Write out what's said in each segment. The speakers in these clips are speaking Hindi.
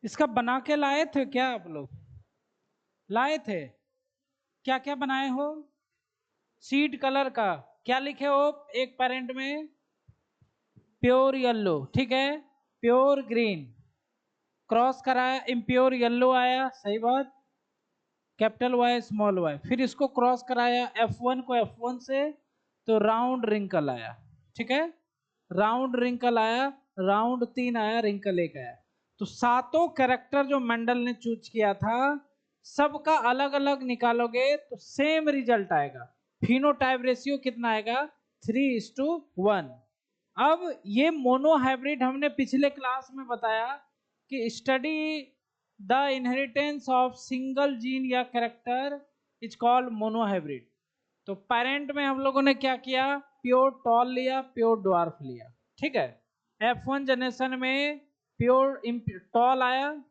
इसका बना के लाए थे क्या आप लोग? लाए थे? क्या क्या बनाए हो? सीड कलर का क्या लिखे हो एक पेरेंट में? प्योर येलो, ठीक है। प्योर ग्रीन क्रॉस कराया, इम्प्योर येलो आया, सही बात। कैपिटल वाई स्मॉल वाई, फिर इसको क्रॉस कराया F1 को F1 से, तो राउंड रिंकल आया, ठीक है। राउंड रिंकल आया, राउंड 3 आया, रिंकल 1 आया। तो सातों कैरेक्टर जो मेंडल ने चूज किया था सबका अलग अलग निकालोगे तो सेम रिजल्ट आएगा। फिनोटाइप रेशियो कितना आएगा? 3:1। अब ये मोनो हाइब्रिड हमने पिछले क्लास में बताया कि study the inheritance of single gene या character is called monohybrid. तो पेरेंट में हम लोगों ने क्या किया? प्योर टॉल लिया, प्योर ड्वार्फ लिया, ठीक है। F1 जनरेशन में प्योर टॉल आया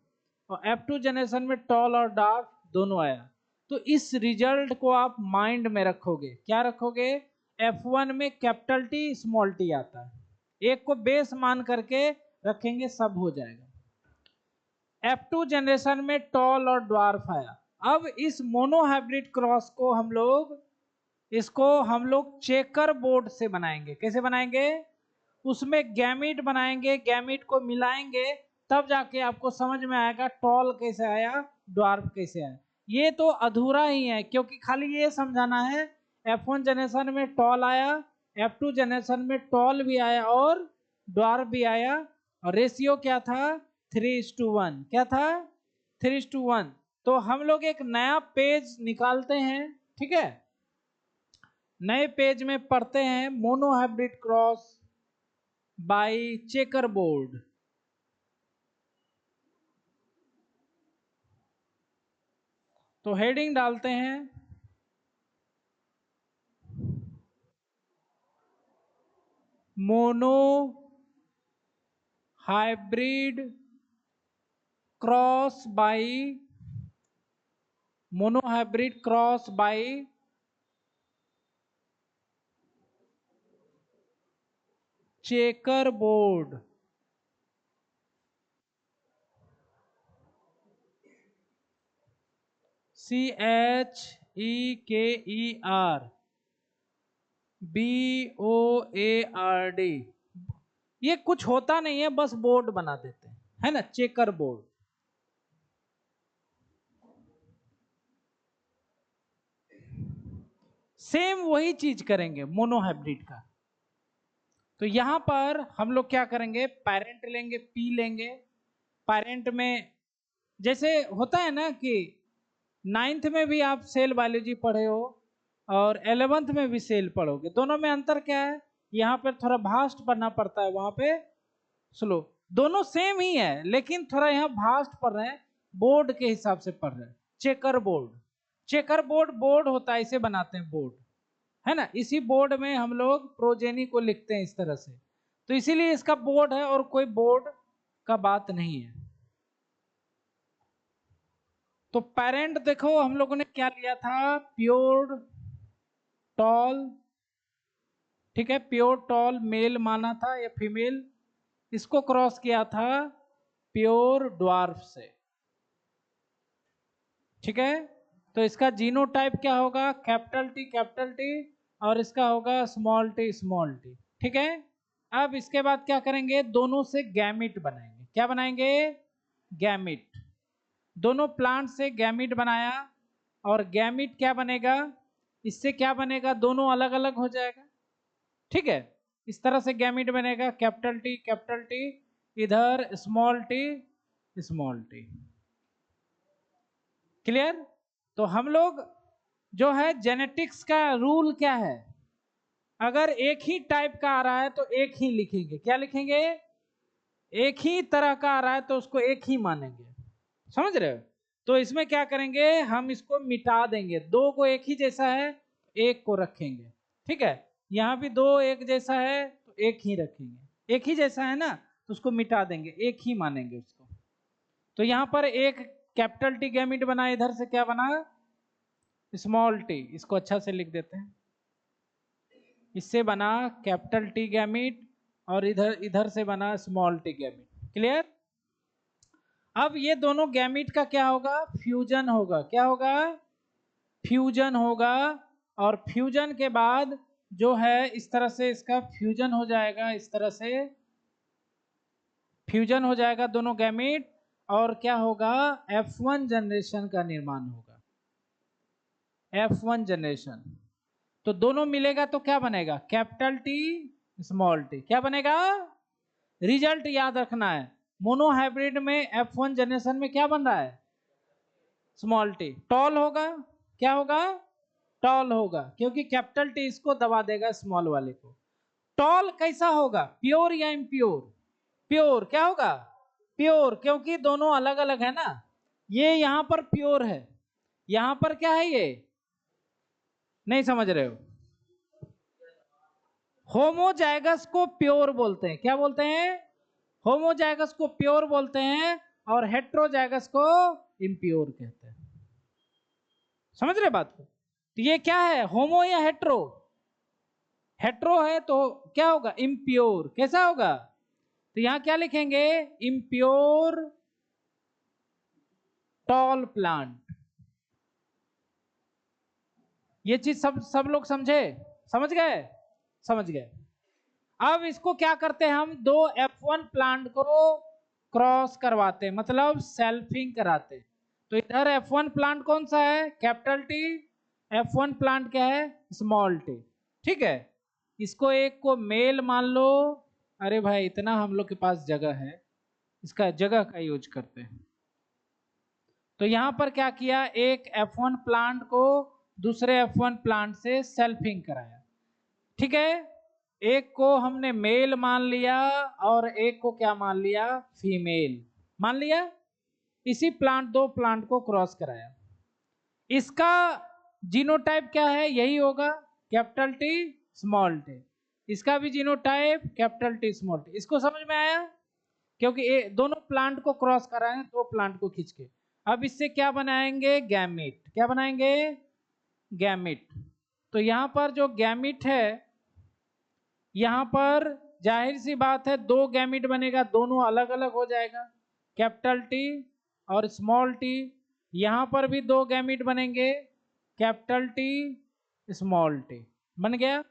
और F2 जनरेशन में टॉल और डार्क दोनों आया। तो इस रिजल्ट को आप माइंड में रखोगे। क्या रखोगे? F1 में कैपिटल टी स्मॉल टी आता है, एक को बेस मान करके रखेंगे, सब हो जाएगा। F2 जनरेशन में टॉल और ड्वार्फ आया। अब इस मोनो हाइब्रिड क्रॉस को हम लोग चेकर बोर्ड से बनाएंगे। कैसे बनाएंगे? उसमें गैमीट बनाएंगे, गैमीट को मिलाएंगे, तब जाके आपको समझ में आएगा टॉल कैसे आया, ड्वार्फ कैसे आया। ये तो अधूरा ही है, क्योंकि खाली ये समझाना है F1 जनरेशन में टॉल आया, F2 जनरेशन में टॉल भी आया और ड्वार्फ भी आया, और रेशियो क्या था? 3:1। क्या था? 3:1। तो हम लोग एक नया पेज निकालते हैं, ठीक है। नए पेज में पढ़ते हैं mono hybrid cross bye checker board. तो हेडिंग डालते हैं mono hybrid cross bye checker board. CHEKER BOARD। ये कुछ होता नहीं है, बस बोर्ड बना देते हैं, है ना, चेकर बोर्ड। सेम वही चीज करेंगे मोनो हाइब्रिड का। तो यहां पर हम लोग क्या करेंगे? पेरेंट लेंगे, P लेंगे। पेरेंट में जैसे होता है ना कि 9th में भी आप सेल बायोलॉजी पढ़े हो और 11th में भी सेल पढ़ोगे, दोनों में अंतर क्या है? यहाँ पर थोड़ा भास्ट पढ़ना पड़ता है, वहां पे स्लो। दोनों सेम ही है, लेकिन थोड़ा यहाँ भास्ट पढ़ रहे हैं, बोर्ड के हिसाब से पढ़ रहे हैं। Checker board, checker board board होता है, इसे बनाते हैं बोर्ड, है ना। इसी बोर्ड में हम लोग प्रोजेनी को लिखते हैं इस तरह से, तो इसीलिए इसका बोर्ड है और कोई बोर्ड का बात नहीं है। तो पेरेंट देखो हम लोगों ने क्या लिया था? प्योर टॉल, ठीक है। प्योर टॉल मेल माना था या फीमेल, इसको क्रॉस किया था प्योर ड्वार्फ से, ठीक है। तो इसका जीनोटाइप क्या होगा? कैपिटल टी और इसका होगा स्मॉल टी, ठीक है। अब इसके बाद क्या करेंगे? दोनों से गैमिट बनाएंगे। क्या बनाएंगे? गैमिट। दोनों प्लांट से गैमिट बनाया, और गैमिट क्या बनेगा? इससे क्या बनेगा? दोनों अलग अलग हो जाएगा, ठीक है। इस तरह से गैमिट बनेगा, कैपिटल टी, इधर स्मॉल टी। क्लियर? तो हम लोग जो है जेनेटिक्स का रूल क्या है? अगर एक ही टाइप का आ रहा है तो एक ही लिखेंगे। क्या लिखेंगे? एक ही तरह का आ रहा है तो उसको एक ही मानेंगे। समझ रहे हो? तो इसमें क्या करेंगे? हम इसको मिटा देंगे। दो को एक ही जैसा है, एक को रखेंगे, ठीक है। यहां भी दो एक जैसा है तो एक ही रखेंगे। एक ही जैसा है ना, तो उसको मिटा देंगे, एक ही मानेंगे उसको। तो यहां पर एक कैपिटल टी गैमिट बना, इधर से क्या बना? Small T. इसको अच्छा से लिख देते हैं, इससे बना कैपिटल टी गैमिट और इधर से बना स्मॉल टी गैमिट। क्लियर? अब ये दोनों गैमीट का क्या होगा, फ्यूजन होगा। क्या होगा, फ्यूजन होगा। और फ्यूजन के बाद जो है इस तरह से इसका फ्यूजन हो जाएगा, इस तरह से फ्यूजन हो जाएगा दोनों गैमीट, और क्या होगा, F1 जनरेशन का निर्माण होगा, F1 जनरेशन। तो दोनों मिलेगा तो क्या बनेगा, कैपिटल टी स्मॉल टी। क्या बनेगा, रिजल्ट याद रखना है, मोनोहाइब्रिड में F1 जनरेशन में क्या बन रहा है, स्मॉल टी। टॉल होगा, क्या होगा, टॉल होगा, क्योंकि कैपिटल टी इसको दबा देगा स्मॉल वाले को। टॉल कैसा होगा, प्योर या इम्प्योर, प्योर। क्या होगा, प्योर, क्योंकि दोनों अलग अलग है ना। ये यहां पर प्योर है, यहां पर क्या है, ये नहीं समझ रहे हो। होमोजाइगस को प्योर बोलते हैं, क्या बोलते हैं, होमोजाइगस को प्योर बोलते हैं, और हेट्रोजाइगस को इम्प्योर कहते हैं। समझ रहे बात को। तो ये क्या है, होमो या हेट्रो, हेट्रो है तो क्या होगा, इम्प्योर। कैसा होगा, तो यहां क्या लिखेंगे, इम्प्योर टॉल प्लांट। ये चीज सब लोग समझे, समझ गए, समझ गए। अब इसको क्या करते हैं हम, दो F1 प्लांट को क्रॉस करवाते हैं, मतलब सेल्फिंग कराते हैं। तो इधर F1 प्लांट कौन सा है, कैपिटल टी, F1 प्लांट क्या है, स्मॉल टी। ठीक है, इसको एक को मेल मान लो। अरे भाई इतना हम लोग के पास जगह है, इसका जगह का यूज करते हैं। तो यहां पर क्या किया, एक F1 प्लांट को दूसरे F1 प्लांट से सेल्फिंग कराया। ठीक है, एक को हमने मेल मान लिया और एक को क्या मान लिया, फीमेल मान लिया। इसी प्लांट, दो प्लांट को क्रॉस कराया। इसका जीनोटाइप क्या है, यही होगा, कैपिटल टी स्मॉल टी। इसका भी genotype capital T small T. इसको समझ में आया, क्योंकि दोनों प्लांट को क्रॉस कर रहे हैं, दो प्लांट को खींच के। अब इससे क्या बनाएंगे, गैमीट। क्या बनाएंगे, गैमीट। तो यहां पर जो गैमीट है, यहां पर जाहिर सी बात है दो गैमीट बनेगा, दोनों अलग अलग हो जाएगा, कैपिटल टी और स्मॉल टी। यहां पर भी दो गैमीट बनेंगे, कैपिटल टी स्मॉल टी, बन गया।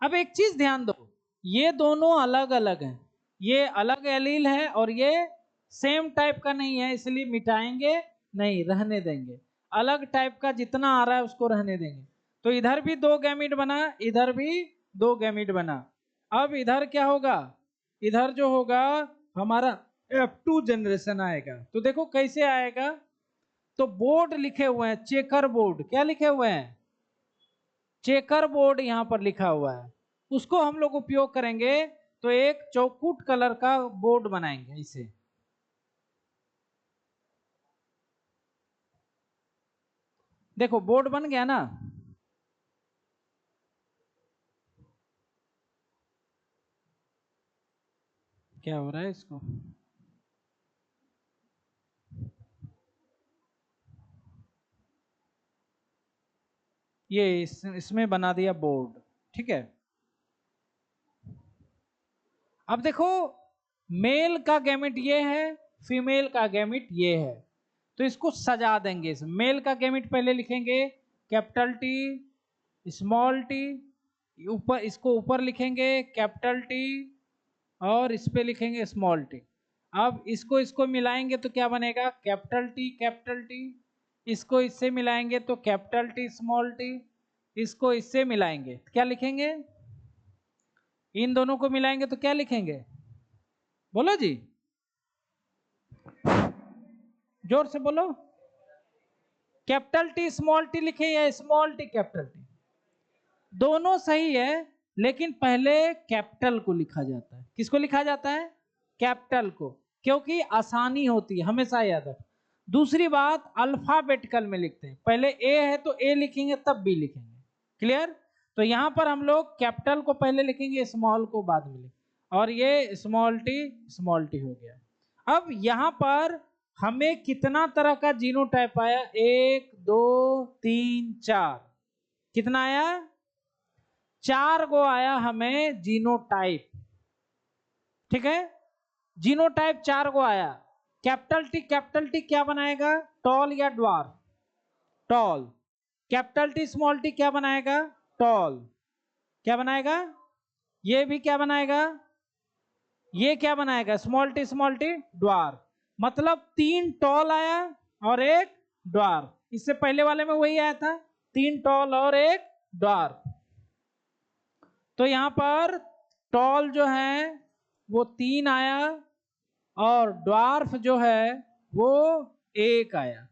अब एक चीज ध्यान दो, ये दोनों अलग अलग हैं, ये अलग एलील है और ये सेम टाइप का नहीं है, इसलिए मिटाएंगे नहीं, रहने देंगे। अलग टाइप का जितना आ रहा है उसको रहने देंगे। तो इधर भी दो गैमीट बना, इधर भी दो गैमीट बना। अब इधर क्या होगा, इधर जो होगा हमारा F2 जनरेशन आएगा। तो देखो कैसे आएगा, तो बोर्ड लिखे हुए हैं, चेकर बोर्ड। क्या लिखे हुए हैं, चेकर बोर्ड यहां पर लिखा हुआ है, उसको हम लोग उपयोग करेंगे। तो एक चौकुट कलर का बोर्ड बनाएंगे इसे। देखो बोर्ड बन गया ना, क्या हो रहा है इसको, ये इसमें बना दिया बोर्ड। ठीक है, अब देखो मेल का गैमेट ये है, फीमेल का गैमेट ये है। तो इसको सजा देंगे, इस मेल का गैमेट पहले लिखेंगे कैपिटल टी स्मॉल टी, ऊपर इसको ऊपर लिखेंगे कैपिटल टी और इस पे लिखेंगे स्मॉल टी। अब इसको इसको मिलाएंगे तो क्या बनेगा, कैपिटल टी कैपिटल टी। इसको इससे मिलाएंगे तो कैपिटल टी स्मॉल टी। इसको इससे मिलाएंगे क्या लिखेंगे, इन दोनों को मिलाएंगे तो क्या लिखेंगे, बोलो जी, जोर से बोलो। कैपिटल टी स्मॉल टी लिखे या स्मॉल टी कैपिटल टी, दोनों सही है, लेकिन पहले कैपिटल को लिखा जाता है। किसको लिखा जाता है, कैपिटल को, क्योंकि आसानी होती है, हमेशा याद रख। दूसरी बात, अल्फाबेटिकल में लिखते हैं, पहले ए है तो ए लिखेंगे तब बी लिखेंगे। क्लियर। तो यहां पर हम लोग कैपिटल को पहले लिखेंगे, स्मॉल को बाद में लिखेंगे, और ये स्मॉल टी हो गया। अब यहां पर हमें कितना तरह का जीनोटाइप आया, 1 2 3 4, कितना आया, 4 गो आया हमें जीनोटाइप। ठीक है, जीनोटाइप 4 गो आया। कैपिटल टी क्या बनाएगा? टॉल या dwarf? Tall. Capital T small T क्या बनाएगा? टॉल। क्या बनाएगा? ये भी क्या बनाएगा? ये क्या बनाएगा? Small T dwarf. मतलब 3 टॉल आया और एक ड्वार्फ। इससे पहले वाले में वही आया था, 3 टॉल और एक ड्वार्फ। तो यहां पर टॉल जो है वो 3 आया और ड्वार्फ जो है वो 1 आया।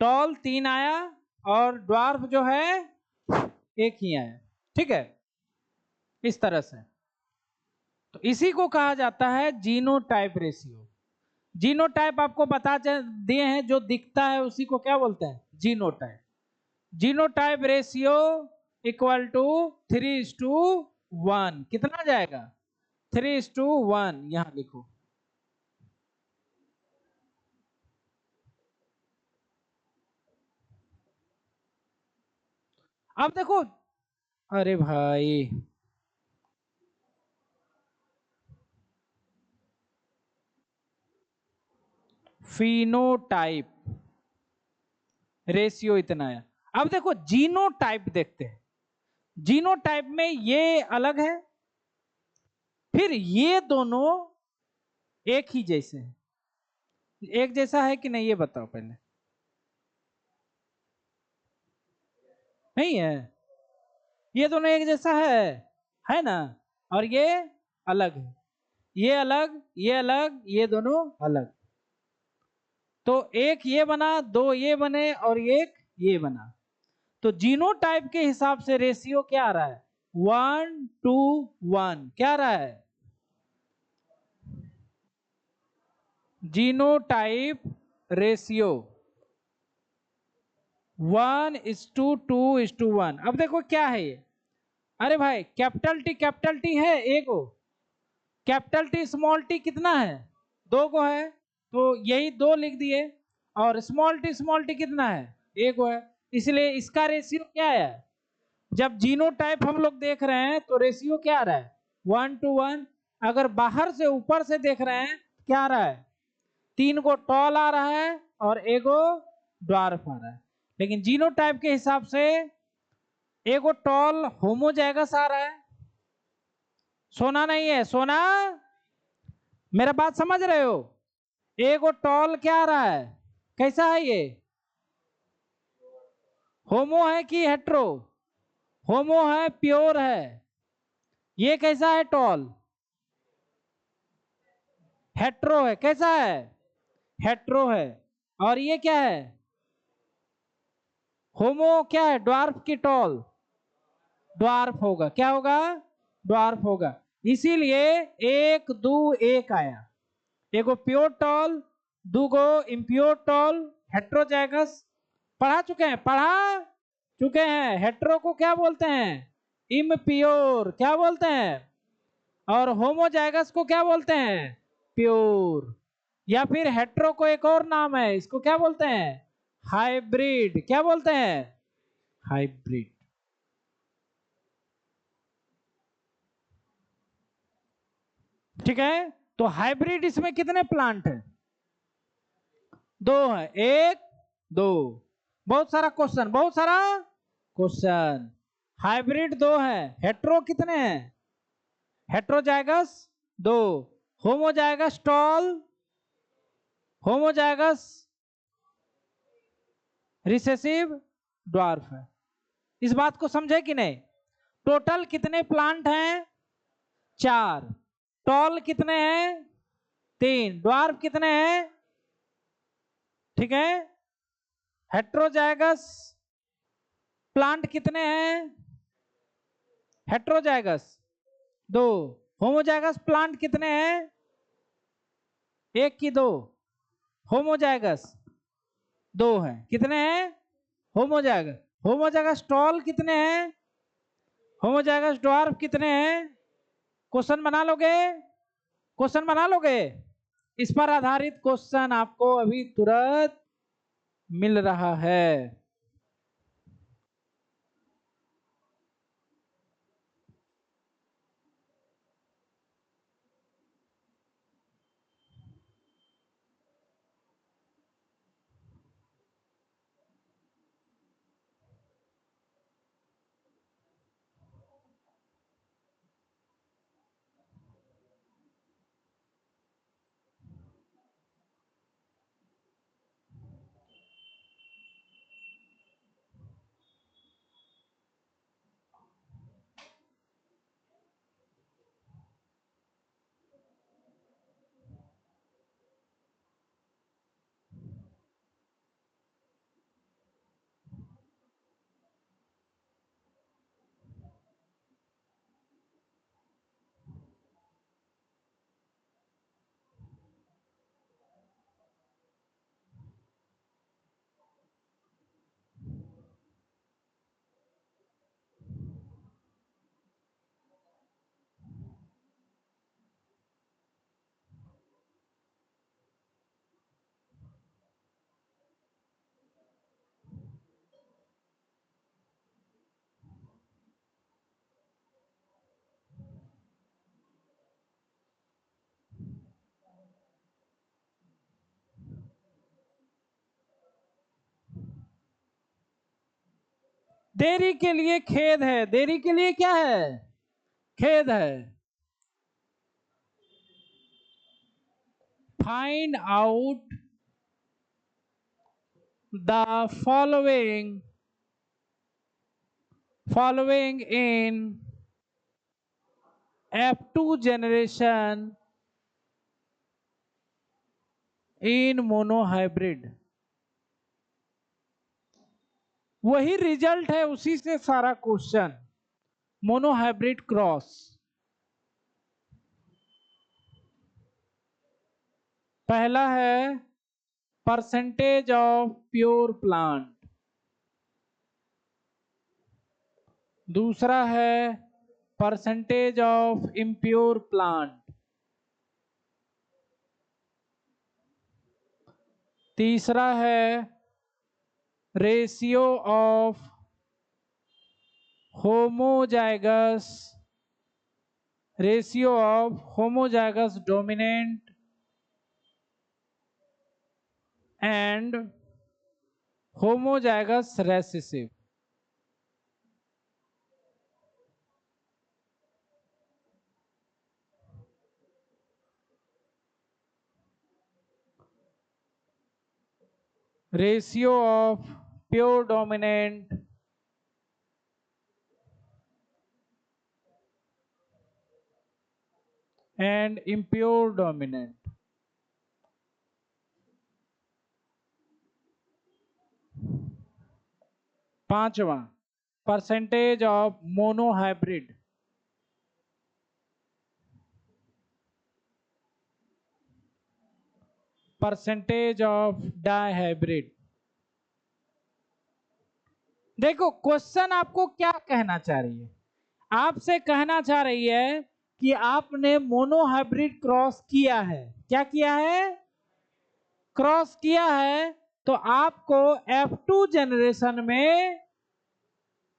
टॉल 3 आया और ड्वार्फ जो है 1 ही आया। ठीक है, इस तरह से। तो इसी को कहा जाता है जीनोटाइप रेशियो। जीनोटाइप आपको बता दिए हैं, जो दिखता है उसी को क्या बोलते हैं? Genotype. Genotype ratio equal to 3:1। कितना जाएगा? 3:1। यहां लिखो। अब देखो, अरे भाई फिनोटाइप रेशियो इतना है। अब देखो जीनोटाइप देखते हैं। जीनोटाइप में ये अलग है, फिर ये दोनों एक ही जैसे हैं। एक जैसा है कि नहीं ये बताओ पहले। नहीं है? ये दोनों एक जैसा है ना? और ये अलग है, ये अलग, ये अलग, ये दोनों अलग। तो एक ये बना, 2 ये बने और एक ये बना। तो जीनोटाइप के हिसाब से रेशियो क्या आ रहा है? 1:1। क्या आ रहा है? Genotype ratio 1:2:1। अब देखो क्या है ये। अरे भाई कैपिटल टी है एगो, कैपिटल टी स्मॉल टी कितना है? 2 को है, तो यही 2 लिख दिए। और स्मॉल टी कितना है? 1 को है। इसलिए इसका रेशियो क्या है? जब जीनोटाइप हम लोग देख रहे हैं तो रेशियो क्या आ रहा है? 1:1। अगर बाहर से ऊपर से देख रहे हैं क्या आ रहा है? 3 को टॉल आ रहा है और एगो ड्वार्फ आ रहा है। लेकिन जीनोटाइप के हिसाब से एगो टॉल होमोजाइगस आ रहा है। सोना नहीं है, सोना मेरा बात समझ रहे हो? एगो टॉल क्या आ रहा है? कैसा है ये? होमो है कि हेट्रो? होमो है, प्योर है। ये कैसा है? टॉल हेट्रो है। कैसा है? हेट्रो है। और ये क्या है? होमो क्या है? ड्वार्फ की टॉल? ड्वार्फ होगा। क्या होगा? ड्वार्फ होगा। इसीलिए 1:2:1 आया। एगो प्योर टॉल, 2 गो इम्प्योर टॉल, हेट्रोजाइगस। पढ़ा चुके हैं, पढ़ा चुके हैं। हेट्रो को क्या बोलते हैं? इम्प्योर। क्या बोलते हैं? और होमोजाइगस को क्या बोलते हैं? प्योर। या फिर हेट्रो को एक और नाम है, इसको क्या बोलते हैं? हाइब्रिड। क्या बोलते हैं? हाइब्रिड। ठीक है। तो हाइब्रिड इसमें कितने प्लांट हैं? 2 है। 1 2। बहुत सारा क्वेश्चन, बहुत सारा क्वेश्चन। हाइब्रिड 2 है। हेट्रो कितने हैं? Heterozygous 2। Homozygous tall, homozygous recessive dwarf है। इस बात को समझे कि नहीं? टोटल कितने प्लांट हैं? 4। टॉल कितने हैं? 3। ड्वार्फ कितने हैं? ठीक है। हेट्रोजाइगस प्लांट कितने हैं? हेट्रोजाइगस 2। होमोजाइगस प्लांट कितने हैं? 1 की 2। होमोजाइगस 2 है। कितने हैं? होमोजाइगस। होमोजाइगस टॉल कितने हैं? होमोजाइगस ड्वार्फ कितने हैं? क्वेश्चन बना लोगे? क्वेश्चन बना लोगे? इस पर आधारित क्वेश्चन आपको अभी तुरंत मिल रहा है। देरी के लिए खेद है, देरी के लिए क्या है, खेद है। Find out the following in F2 generation in monohybrid। वही रिजल्ट है, उसी से सारा क्वेश्चन। मोनोहाइब्रिड क्रॉस, पहला है परसेंटेज ऑफ प्योर प्लांट, दूसरा है परसेंटेज ऑफ इम्प्योर प्लांट, तीसरा है ratio of homozygous dominant and homozygous recessive. Ratio of pure dominant and impure dominant. पांचवा percentage of monohybrid, percentage of dihybrid. देखो क्वेश्चन आपको क्या कहना चाह रही है, आपसे कहना चाह रही है कि आपने मोनोहाइब्रिड क्रॉस किया है। क्या किया है, क्रॉस किया है, तो आपको F2 जनरेशन में,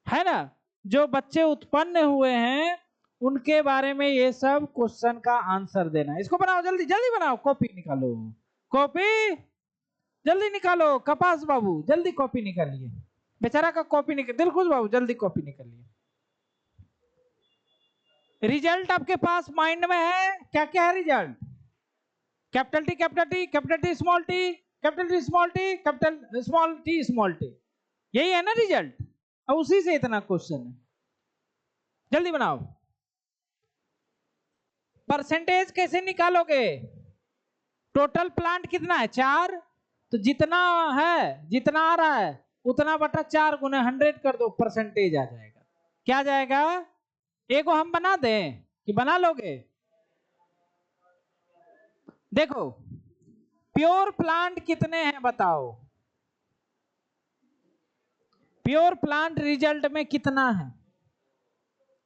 है ना, जो बच्चे उत्पन्न हुए हैं उनके बारे में ये सब क्वेश्चन का आंसर देना है। इसको बनाओ, जल्दी जल्दी बनाओ, कॉपी निकालो, कॉपी जल्दी निकालो। कपास बाबू जल्दी कॉपी निकालिए, बेचारा का कॉपी निकाल, दिलखुश बाबू जल्दी कॉपी निकालिए। रिजल्ट आपके पास माइंड में है, क्या क्या है result, capital T capital T, capital T small T, capital T small T, capital small T small T, यही है ना रिजल्ट। अब उसी से इतना क्वेश्चन है, जल्दी बनाओ। परसेंटेज कैसे निकालोगे, टोटल प्लांट कितना है 4, तो जितना है, जितना आ रहा है उतना बटा 4 गुने 100 कर दो, परसेंटेज आ जाएगा। क्या आ जाएगा, एक को हम बना दें कि बना लोगे। देखो प्योर प्लांट कितने हैं बताओ, प्योर प्लांट रिजल्ट में कितना है,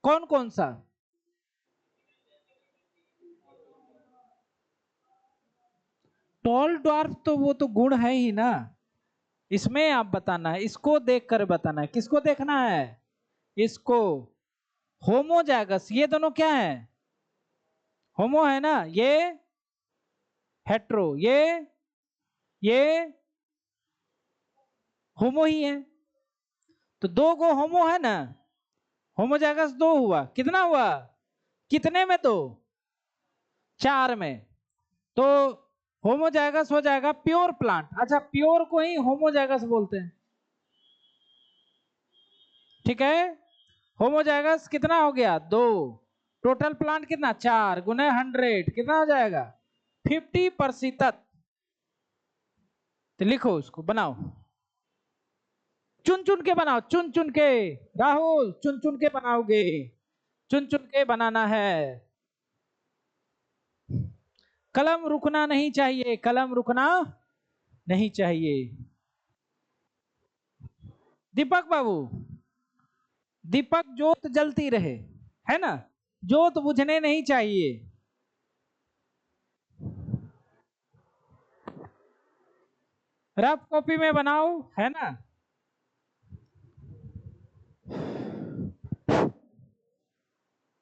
कौन कौन सा, टॉल ड्वार्फ तो वो तो गुण है ही ना, इसमें आप बताना है, इसको देखकर बताना है। किसको देखना है, इसको। होमोजाइगस, ये दोनों क्या है, होमो है ना, ये हेट्रो, ये होमो ही है, तो 2 गो होमो है ना, होमोजाइगस 2 हुआ, कितना हुआ, कितने में 2, 4 में, तो होमोजाइगस हो जाएगा प्योर प्लांट। अच्छा प्योर को ही होमोजाइगस बोलते हैं, ठीक है। होमोजाइगस कितना हो गया 2, टोटल प्लांट कितना 4 गुने 100 कितना हो जाएगा 50%। तो लिखो उसको, बनाओ, चुन चुन के बनाओ, चुन चुन के, राहुल चुन चुन के बनाओगे, चुन चुन के बनाना है। कलम रुकना नहीं चाहिए, कलम रुकना नहीं चाहिए। दीपक बाबू, दीपक जोत जलती रहे, है ना, जोत बुझने नहीं चाहिए। रफ कॉपी में बनाओ, है ना।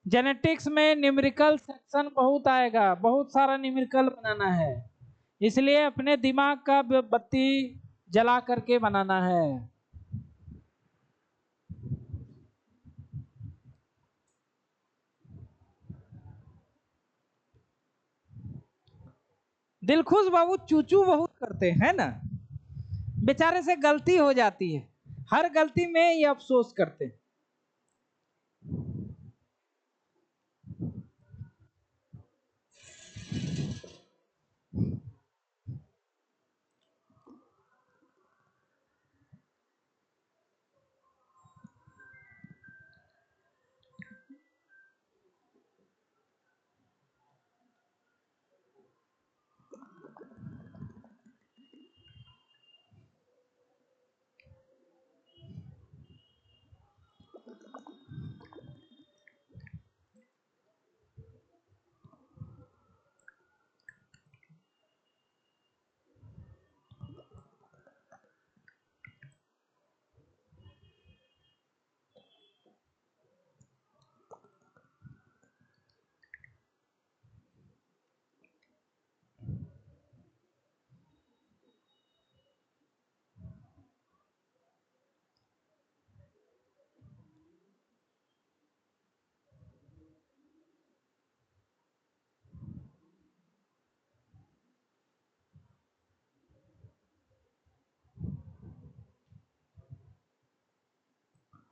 जेनेटिक्स में न्यूमेरिकल सेक्शन बहुत आएगा, बहुत सारा न्यूमेरिकल बनाना है, इसलिए अपने दिमाग का बत्ती जला करके बनाना है। दिलखुश बाबू चूचू बहुत करते हैं ना, बेचारे से गलती हो जाती है, हर गलती में ये अफसोस करते हैं।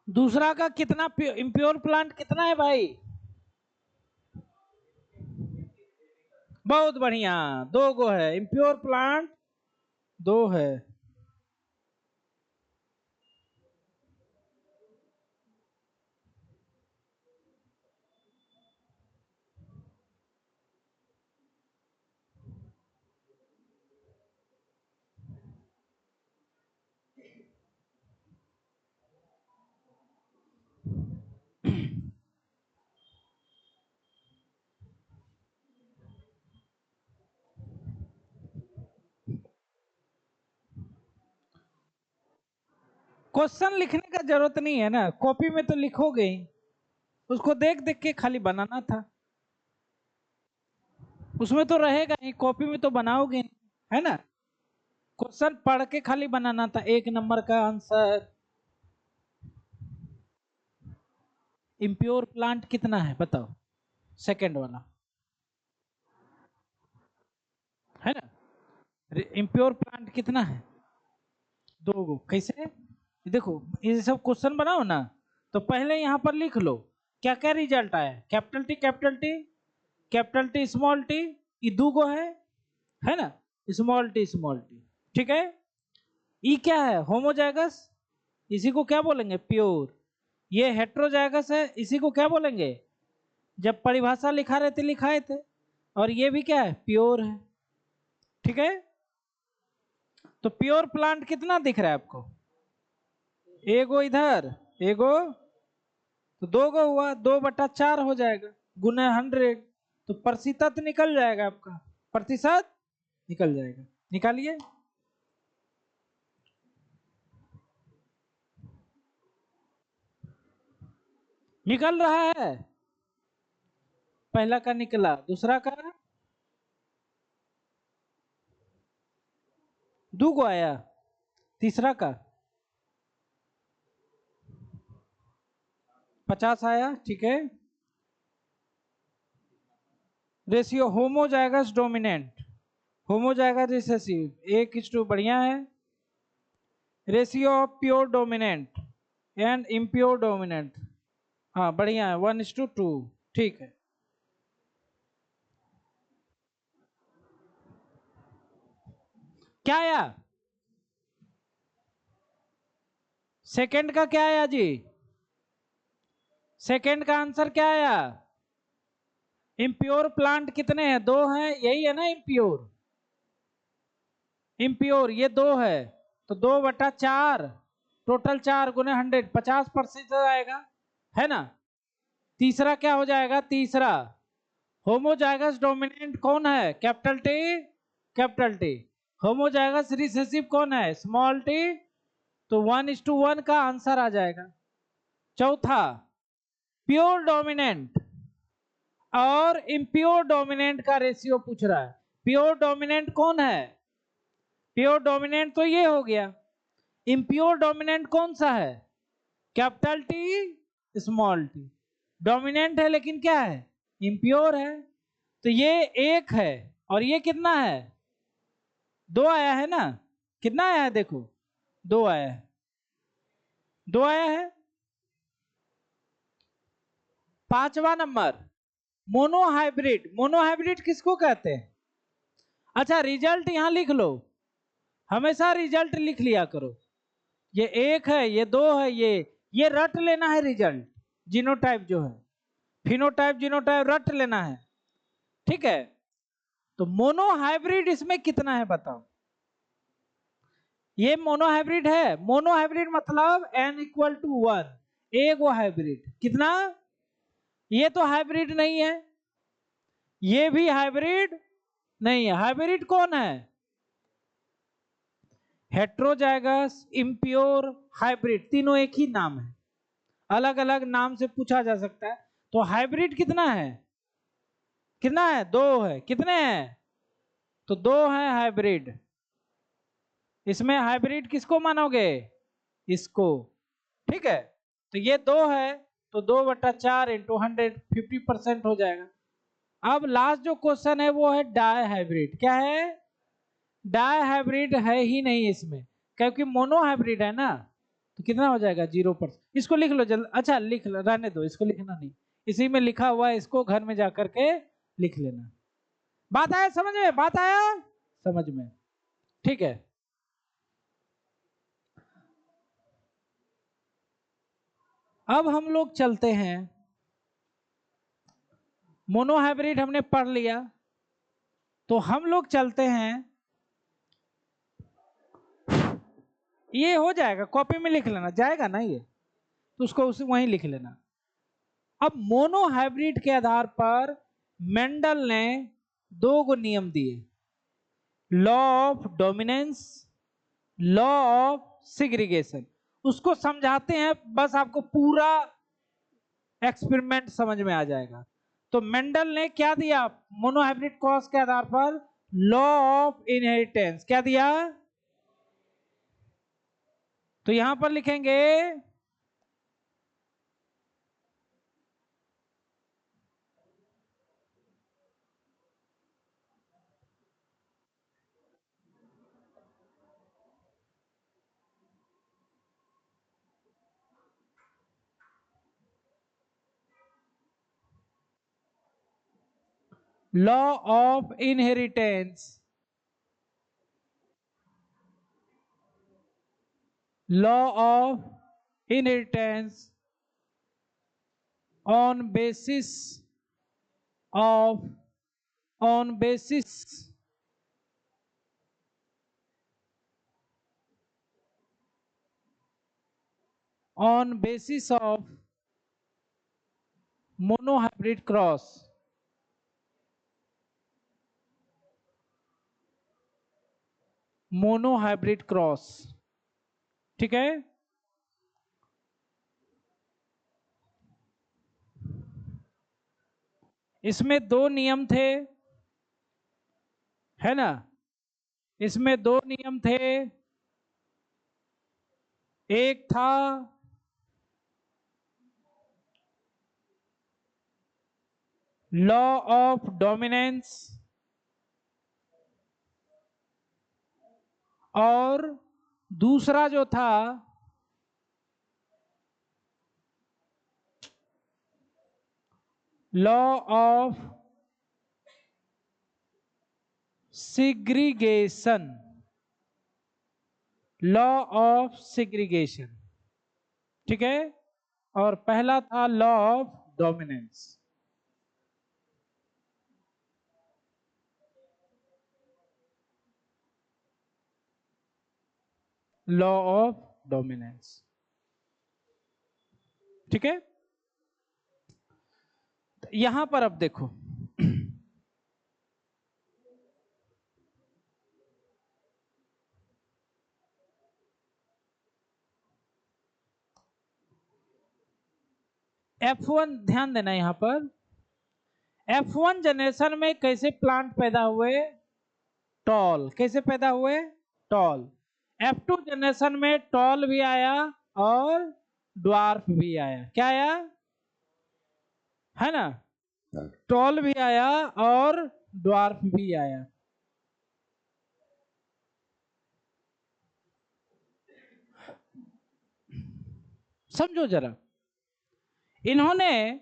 दूसरा का कितना इम्प्योर प्लांट कितना है भाई? बहुत बढ़िया, 2 गो है इम्प्योर प्लांट, 2 है। क्वेश्चन लिखने का जरूरत नहीं है ना, कॉपी में तो लिखोगे ही, उसको देख देख के खाली बनाना था, उसमें तो रहेगा ही, कॉपी में तो बनाओगे नहीं, है ना। क्वेश्चन पढ़ के खाली बनाना था, 1 नंबर का आंसर। इम्प्योर प्लांट कितना है बताओ, सेकंड वाला, है ना। इम्प्योर प्लांट कितना है? 2 गो। कैसे? देखो ये सब क्वेश्चन बनाओ ना, तो पहले यहाँ पर लिख लो क्या क्या रिजल्ट आया, capital T capital T, capital T small T, ये 2 गो है ना, स्मॉल टी स्मॉल टी, ठीक है। ई क्या है? होमोजाइगस, इसी को क्या बोलेंगे? प्योर। ये हेट्रोजाइगस है, इसी को क्या बोलेंगे? जब परिभाषा लिखा रहे थे लिखाए थे। और ये भी क्या है? प्योर है, ठीक है। तो प्योर प्लांट कितना दिख रहा है आपको? एगो इधर, एगो, तो 2 गो हुआ, 2/4 हो जाएगा, गुना 100, तो प्रतिशत निकल जाएगा आपका, प्रतिशत निकल जाएगा, निकालिए। निकल रहा है, पहला का निकला, दूसरा का 2 गो आया, तीसरा का 50 आया, ठीक है। Ratio homozygous dominant, homozygous recessive 1:2 बढ़िया है। Ratio of pure dominant and impure dominant, हाँ बढ़िया है, 1:2, ठीक है। क्या आया? सेकंड का क्या आया जी? सेकंड का आंसर क्या आया? इम्प्योर प्लांट कितने हैं? 2 हैं, यही है ना इम्प्योर। इम्प्योर ये 2 है, तो 2/4, टोटल 4 गुने 100, 50% आएगा, है ना। तीसरा क्या हो जाएगा? तीसरा होमोजाइगस डोमिनेंट कौन है? Capital T capital T. Homozygous recessive कौन है? Small T. तो 1:1 का आंसर आ जाएगा। चौथा, प्योर डोमिनेंट और इम्प्योर डोमिनेंट का रेशियो पूछ रहा है। प्योर डोमिनेंट कौन है? प्योर डोमिनेंट तो ये हो गया। इम्प्योर डोमिनेंट कौन सा है? Capital T small T. Dominant है लेकिन क्या है? इम्प्योर है। तो ये 1 है और ये कितना है? 2 आया है ना, कितना आया है देखो, 2 आया है, 2 आया है। 5वां नंबर मोनोहाइब्रिड। मोनोहाइब्रिड किसको कहते हैं? अच्छा रिजल्ट यहां लिख लो, हमेशा रिजल्ट लिख लिया करो। ये 1 है, ये 2 है, ये रट लेना है रिजल्ट। जीनोटाइप जो है, फिनोटाइप जीनोटाइप रट लेना है, ठीक है। तो मोनोहाइब्रिड इसमें कितना है बताओ? ये मोनोहाइब्रिड है। मोनोहाइब्रिड मतलब n=1, एक वो हाइब्रिड कितना? ये तो हाइब्रिड नहीं है, ये भी हाइब्रिड नहीं है। हाइब्रिड कौन है? हेट्रोजाइगस, इम्प्योर, हाइब्रिड, तीनों एक ही नाम है, अलग अलग नाम से पूछा जा सकता है। तो हाइब्रिड कितना है? कितना है? 2 है। कितने हैं? तो 2 है हाइब्रिड। इसमें हाइब्रिड किसको मानोगे? इसको, ठीक है। तो ये 2 है, तो 2/4 इंटू 100, 50% हो जाएगा। अब लास्ट जो क्वेश्चन है वो है डाई हाइब्रिड। क्या है? डाई हाइब्रिड है ही नहीं इसमें, क्योंकि मोनो हाइब्रिड है ना। तो कितना हो जाएगा? 0%। इसको लिख लो जल्द। अच्छा लिख लो, रहने दो, इसको लिखना नहीं, इसी में लिखा हुआ है, इसको घर में जाकर के लिख लेना। बात आया समझ में? बात आया समझ में? ठीक है। अब हम लोग चलते हैं, मोनो हाइब्रिड हमने पढ़ लिया, तो हम लोग चलते हैं, ये हो जाएगा, कॉपी में लिख लेना, जाएगा ना ये, तो उसको उसी वहीं लिख लेना। अब मोनो हाइब्रिड के आधार पर मेंडल ने 2 नियम दिए, law of dominance, law of segregation. उसको समझाते हैं, बस आपको पूरा एक्सपेरिमेंट समझ में आ जाएगा। तो मेंडल ने क्या दिया मोनोहाइब्रिड क्रॉस के आधार पर? Law of inheritance. क्या दिया? तो यहां पर लिखेंगे law of inheritance, law of inheritance on basis of on basis on basis of monohybrid cross, monohybrid cross, ठीक है। इसमें 2 नियम थे, है ना? इसमें 2 नियम थे, एक था लॉ ऑफ डोमिनेंस और दूसरा जो था law of segregation, law of segregation, ठीक है। और पहला था law of dominance, law of dominance, ठीक है। यहां पर अब देखो F1, ध्यान देना यहां पर, F1 जनरेशन में कैसे प्लांट पैदा हुए? टॉल। कैसे पैदा हुए? टॉल। F2 जनरेशन में टॉल भी आया और ड्वार्फ भी आया। क्या आया? है ना? टॉल भी आया और ड्वार्फ भी आया। समझो जरा, इन्होंने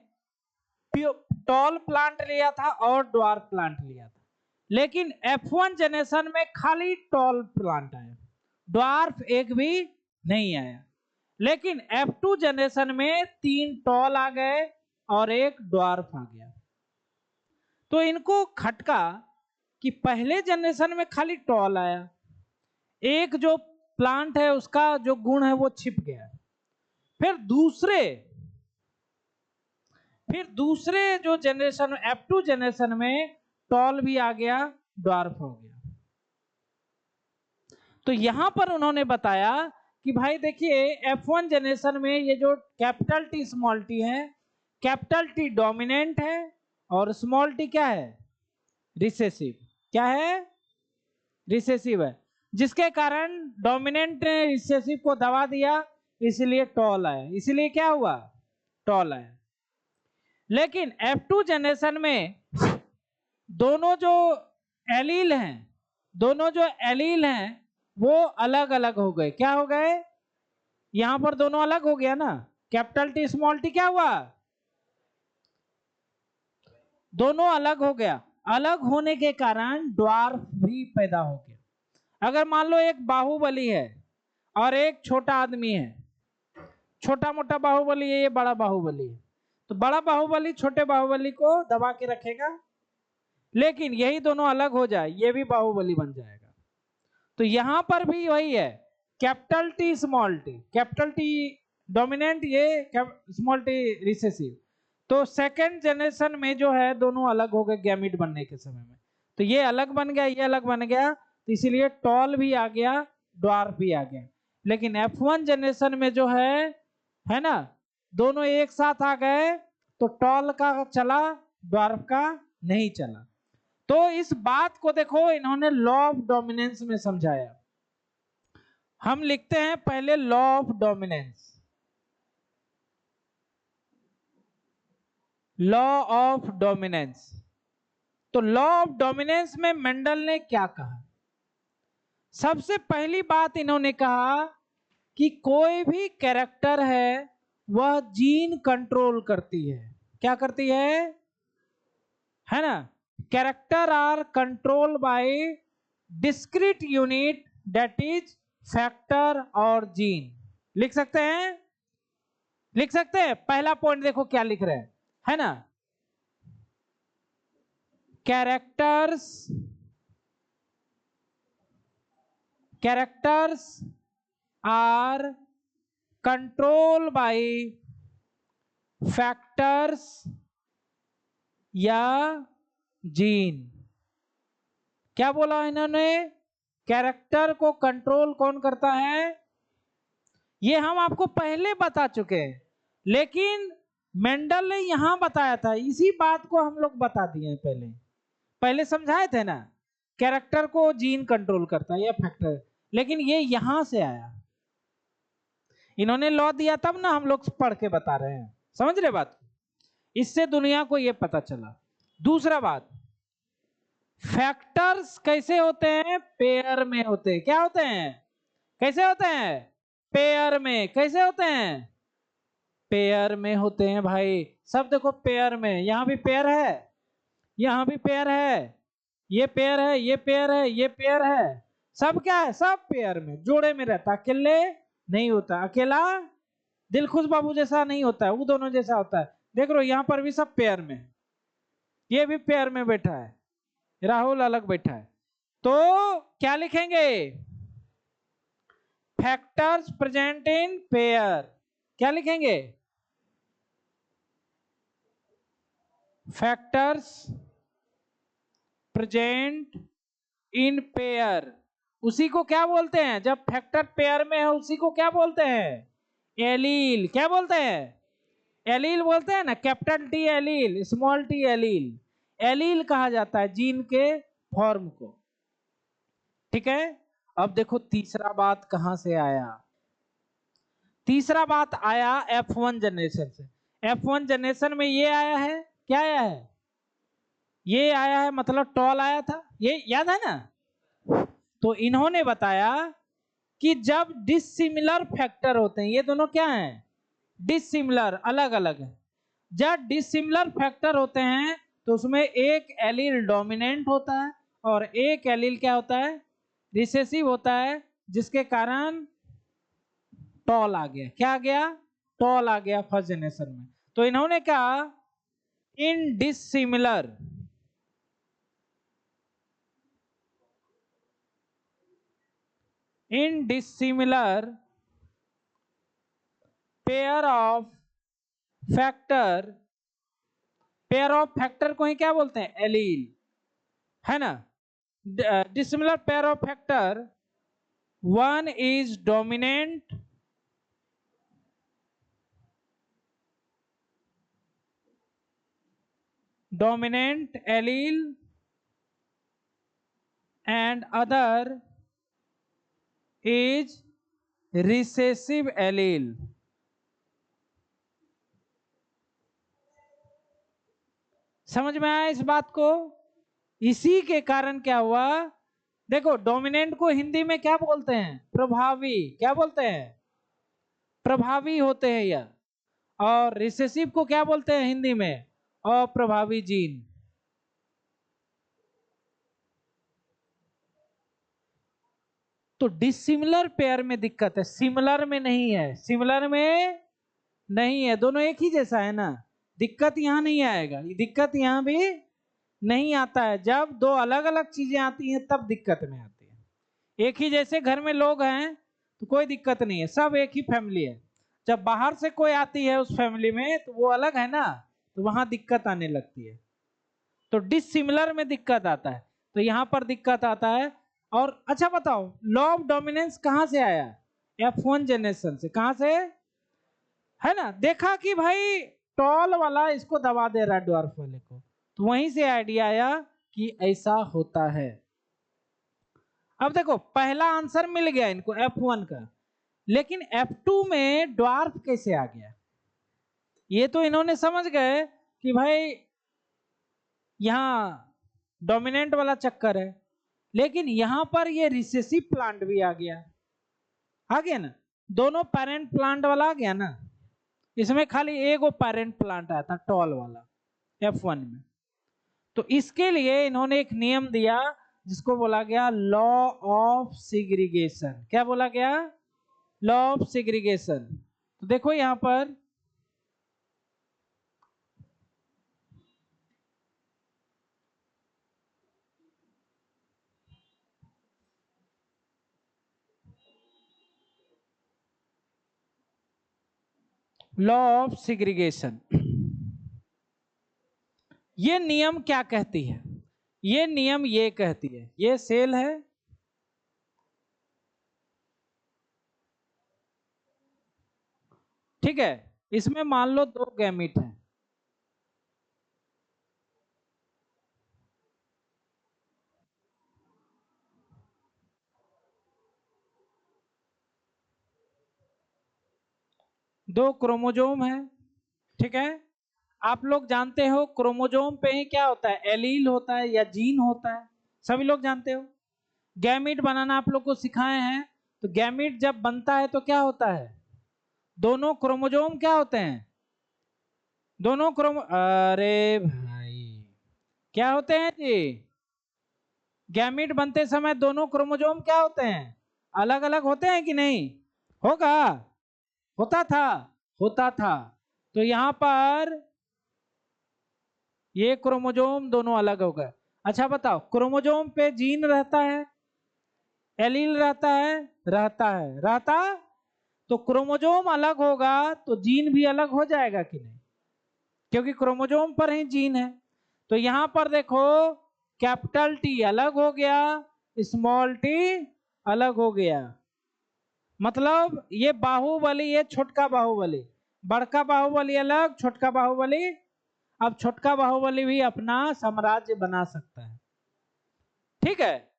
टॉल प्लांट लिया था और ड्वार्फ प्लांट लिया था, लेकिन F1 जनरेशन में खाली टॉल प्लांट आया, ड्वार्फ एक भी नहीं आया। लेकिन F2 जनरेशन में 3 टॉल आ गए और एक ड्वार्फ आ गया। तो इनको खटका कि पहले जनरेशन में खाली टॉल आया, एक जो प्लांट है उसका जो गुण है वो छिप गया। फिर दूसरे जो जनरेशन F2 जनरेशन में टॉल भी आ गया, ड्वार्फ हो गया। तो यहां पर उन्होंने बताया कि भाई देखिए F1 जनरेशन में ये जो कैपिटल टी स्मॉल टी है, कैपिटल टी डोमिनेंट है और स्मॉल टी क्या है, रिसेसिव। क्या है, रिसेसिव है, जिसके कारण डोमिनेंट ने रिसेसिव को दबा दिया, इसलिए टॉल आया। इसलिए क्या हुआ, टॉल आया। लेकिन F2 जनरेशन में दोनों जो एलील हैं वो अलग अलग हो गए। क्या हो गए, यहां पर दोनों अलग हो गया ना, कैपिटल टी स्मॉल टी क्या हुआ, दोनों अलग हो गया। अलग होने के कारण ड्वार्फ भी पैदा हो गया। अगर मान लो एक बाहुबली है और एक छोटा आदमी है, छोटा मोटा बाहुबली है, ये बड़ा बाहुबली है, तो बड़ा बाहुबली छोटे बाहुबली को दबा के रखेगा। लेकिन यही दोनों अलग हो जाए, ये भी बाहुबली बन जाएगा। तो यहां पर भी वही है, capital T small T, capital T dominant, ये स्मॉल टी रिसेसिव। तो सेकेंड जनरेशन में जो है दोनों अलग हो गए गैमीट बनने के समय में। तो ये अलग बन गया, ये अलग बन गया, तो इसीलिए टॉल भी आ गया, ड्वार्फ भी आ गया। लेकिन F1 जनरेशन में जो है ना, दोनों एक साथ आ गए, तो टॉल का चला, ड्वार्फ का नहीं चला। तो इस बात को देखो इन्होंने लॉ ऑफ डोमिनेंस में समझाया। हम लिखते हैं पहले law of dominance. Law of dominance, तो लॉ ऑफ डोमिनेंस में मेंडल ने क्या कहा, सबसे पहली बात इन्होंने कहा कि कोई भी कैरेक्टर है वह जीन कंट्रोल करती है। क्या करती है ना, character are control by discrete unit that is factor और जीन। लिख सकते हैं, लिख सकते हैं। पहला पॉइंट देखो क्या लिख रहे हैं, है ना, characters are control by factors या जीन। क्या बोला इन्होंने, कैरेक्टर को कंट्रोल कौन करता है, ये हम आपको पहले बता चुके हैं, लेकिन मेंडल ने यहां बताया था, इसी बात को हम लोग बता दिए पहले समझाए थे ना, कैरेक्टर को जीन कंट्रोल करता है या फैक्टर। लेकिन ये यहां से आया, इन्होंने लॉ दिया तब ना हम लोग पढ़ के बता रहे हैं। समझ रहे बात, इससे दुनिया को ये पता चला। दूसरा बात, फैक्टर्स कैसे होते हैं, पेयर में होते हैं। क्या होते हैं, कैसे होते हैं, पेयर में। कैसे होते हैं, पेयर में होते हैं भाई। सब देखो पेयर में, यहां भी पेयर है, यहां भी पेयर है, ये पेयर है, ये पेयर है, ये पेयर है, सब क्या है, सब पेयर में, जोड़े में रहता, अकेले नहीं होता। अकेला दिलखुश बाबू जैसा नहीं होता है, वो दोनों जैसा होता है। देख लो यहां पर भी सब पेयर में, ये भी पेयर में बैठा है, राहुल अलग बैठा है। तो क्या लिखेंगे, फैक्टर्स प्रेजेंट इन पेयर। क्या लिखेंगे, फैक्टर्स प्रेजेंट इन पेयर। उसी को क्या बोलते हैं, जब फैक्टर पेयर में है उसी को क्या बोलते हैं, एलील। क्या बोलते हैं, एलील बोलते हैं ना, capital T allele, small T allele, allele कहा जाता है जीन के फॉर्म को। ठीक है, अब देखो तीसरा बात कहां से आया, तीसरा बात आया F1 जनरेशन से। F1 जनरेशन में ये आया है, क्या आया है, ये आया है, मतलब टॉल आया था, ये याद है ना। तो इन्होंने बताया कि जब डिसिमिलर फैक्टर होते हैं, ये दोनों क्या हैं, डिसिमिलर अलग अलग है। जब डिसिमिलर फैक्टर होते हैं तो उसमें एक एलील डोमिनेंट होता है और एक एलील क्या होता है, रिसेसिव होता है, जिसके कारण टॉल आ गया। क्या आ गया, टॉल आ गया फर्स्ट जनरेशन में। तो इन्होंने कहा इन dissimilar pair of factor, pair of factor को ही क्या बोलते हैं, एलील, है ना। Dissimilar pair of factor, one is dominant allele and other is recessive allele। समझ में आया इस बात को। इसी के कारण क्या हुआ, देखो डोमिनेंट को हिंदी में क्या बोलते हैं, प्रभावी, क्या बोलते हैं, प्रभावी होते हैं यह। और रिसेसिव को क्या बोलते हैं हिंदी में, अप्रभावी जीन। तो डिसिमिलर पेयर में दिक्कत है, सिमिलर में नहीं है, सिमिलर में नहीं है, दोनों एक ही जैसा है ना, दिक्कत यहां नहीं आएगा, दिक्कत यहां भी नहीं आता है। जब दो अलग अलग चीजें आती हैं तब दिक्कत में आती है। एक ही जैसे घर में लोग हैं तो कोई दिक्कत नहीं है, सब एक ही फैमिली है। जब बाहर से कोई आती है उस फैमिली में तो वो अलग है ना, तो वहां दिक्कत आने लगती है। तो डिसिमिलर में दिक्कत आता है, तो यहां पर दिक्कत आता है। और अच्छा बताओ, लॉ ऑफ डोमिनेंस कहां से आया, F1 जनरेशन से, कहां से, है ना। देखा कि भाई टॉल वाला इसको दबा दे रहा है ड्वार्फ वाले को, तो वहीं से आइडिया आया कि ऐसा होता है। अब देखो पहला आंसर मिल गया इनको F1 का, लेकिन F2 में ड्वार्फ कैसे आ गया, ये तो इन्होंने समझ गए कि भाई यहां डोमिनेंट वाला चक्कर है, लेकिन यहां पर ये रिसेसिव प्लांट भी आ गया ना, दोनों पेरेंट प्लांट वाला आ गया ना। इसमें खाली एक वो पेरेंट प्लांट आया था टॉल वाला F1 में। तो इसके लिए इन्होंने एक नियम दिया जिसको बोला गया लॉ ऑफ सेग्रीगेशन। क्या बोला गया, लॉ ऑफ सेग्रीगेशन। तो देखो यहां पर लॉ ऑफ सेग्रीगेशन, ये नियम क्या कहती है, ये नियम ये कहती है, ये सेल है, ठीक है, इसमें मान लो दो गैमीट हैं, दो क्रोमोजोम है, ठीक है। आप लोग जानते हो क्रोमोजोम पे ही क्या होता है, एलील होता है या जीन होता है, सभी लोग जानते हो। गैमीट बनाना आप लोग को सिखाए हैं, तो गैमीट जब बनता है तो क्या होता है, दोनों क्रोमोजोम क्या होते हैं, दोनों अरे भाई क्या होते हैं जी, गैमीट बनते समय दोनों क्रोमोजोम क्या होते हैं, अलग अलग होते हैं कि नहीं, होगा, होता था, होता था। तो यहां पर ये क्रोमोजोम दोनों अलग हो गए। अच्छा बताओ, क्रोमोजोम पे जीन रहता है, एलील रहता है, रहता, तो क्रोमोजोम अलग होगा तो जीन भी अलग हो जाएगा कि नहीं, क्योंकि क्रोमोजोम पर ही जीन है। तो यहां पर देखो कैपिटल टी अलग हो गया, स्मॉल टी अलग हो गया, मतलब ये बाहुबली, ये छोटका बाहुबली, बड़का बाहुबली अलग, छोटका बाहुबली, अब छोटका बाहुबली भी अपना साम्राज्य बना सकता है, ठीक है।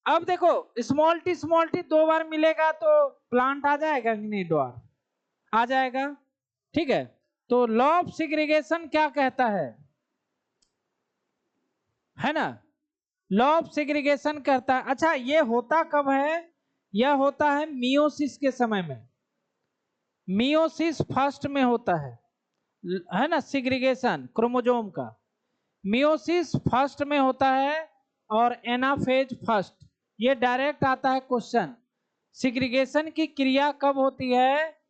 अब देखो स्मॉल टी दो बार मिलेगा तो प्लांट आ जाएगा कि नहीं, ड्वार्फ आ जाएगा, ठीक है। तो लॉ ऑफ सेग्रीगेशन क्या कहता है ना, लॉ ऑफ सेग्रीगेशन कहता है। अच्छा ये होता कब है, यह होता है मियोसिस के समय में, मियोसिस फर्स्ट में होता है ना, सिग्रीगेशन क्रोमोजोम का मियोसिस फर्स्ट में होता है और एनाफेज फर्स्ट। ये डायरेक्ट आता है क्वेश्चन। सिग्रीगेशन की क्रिया कब होती है?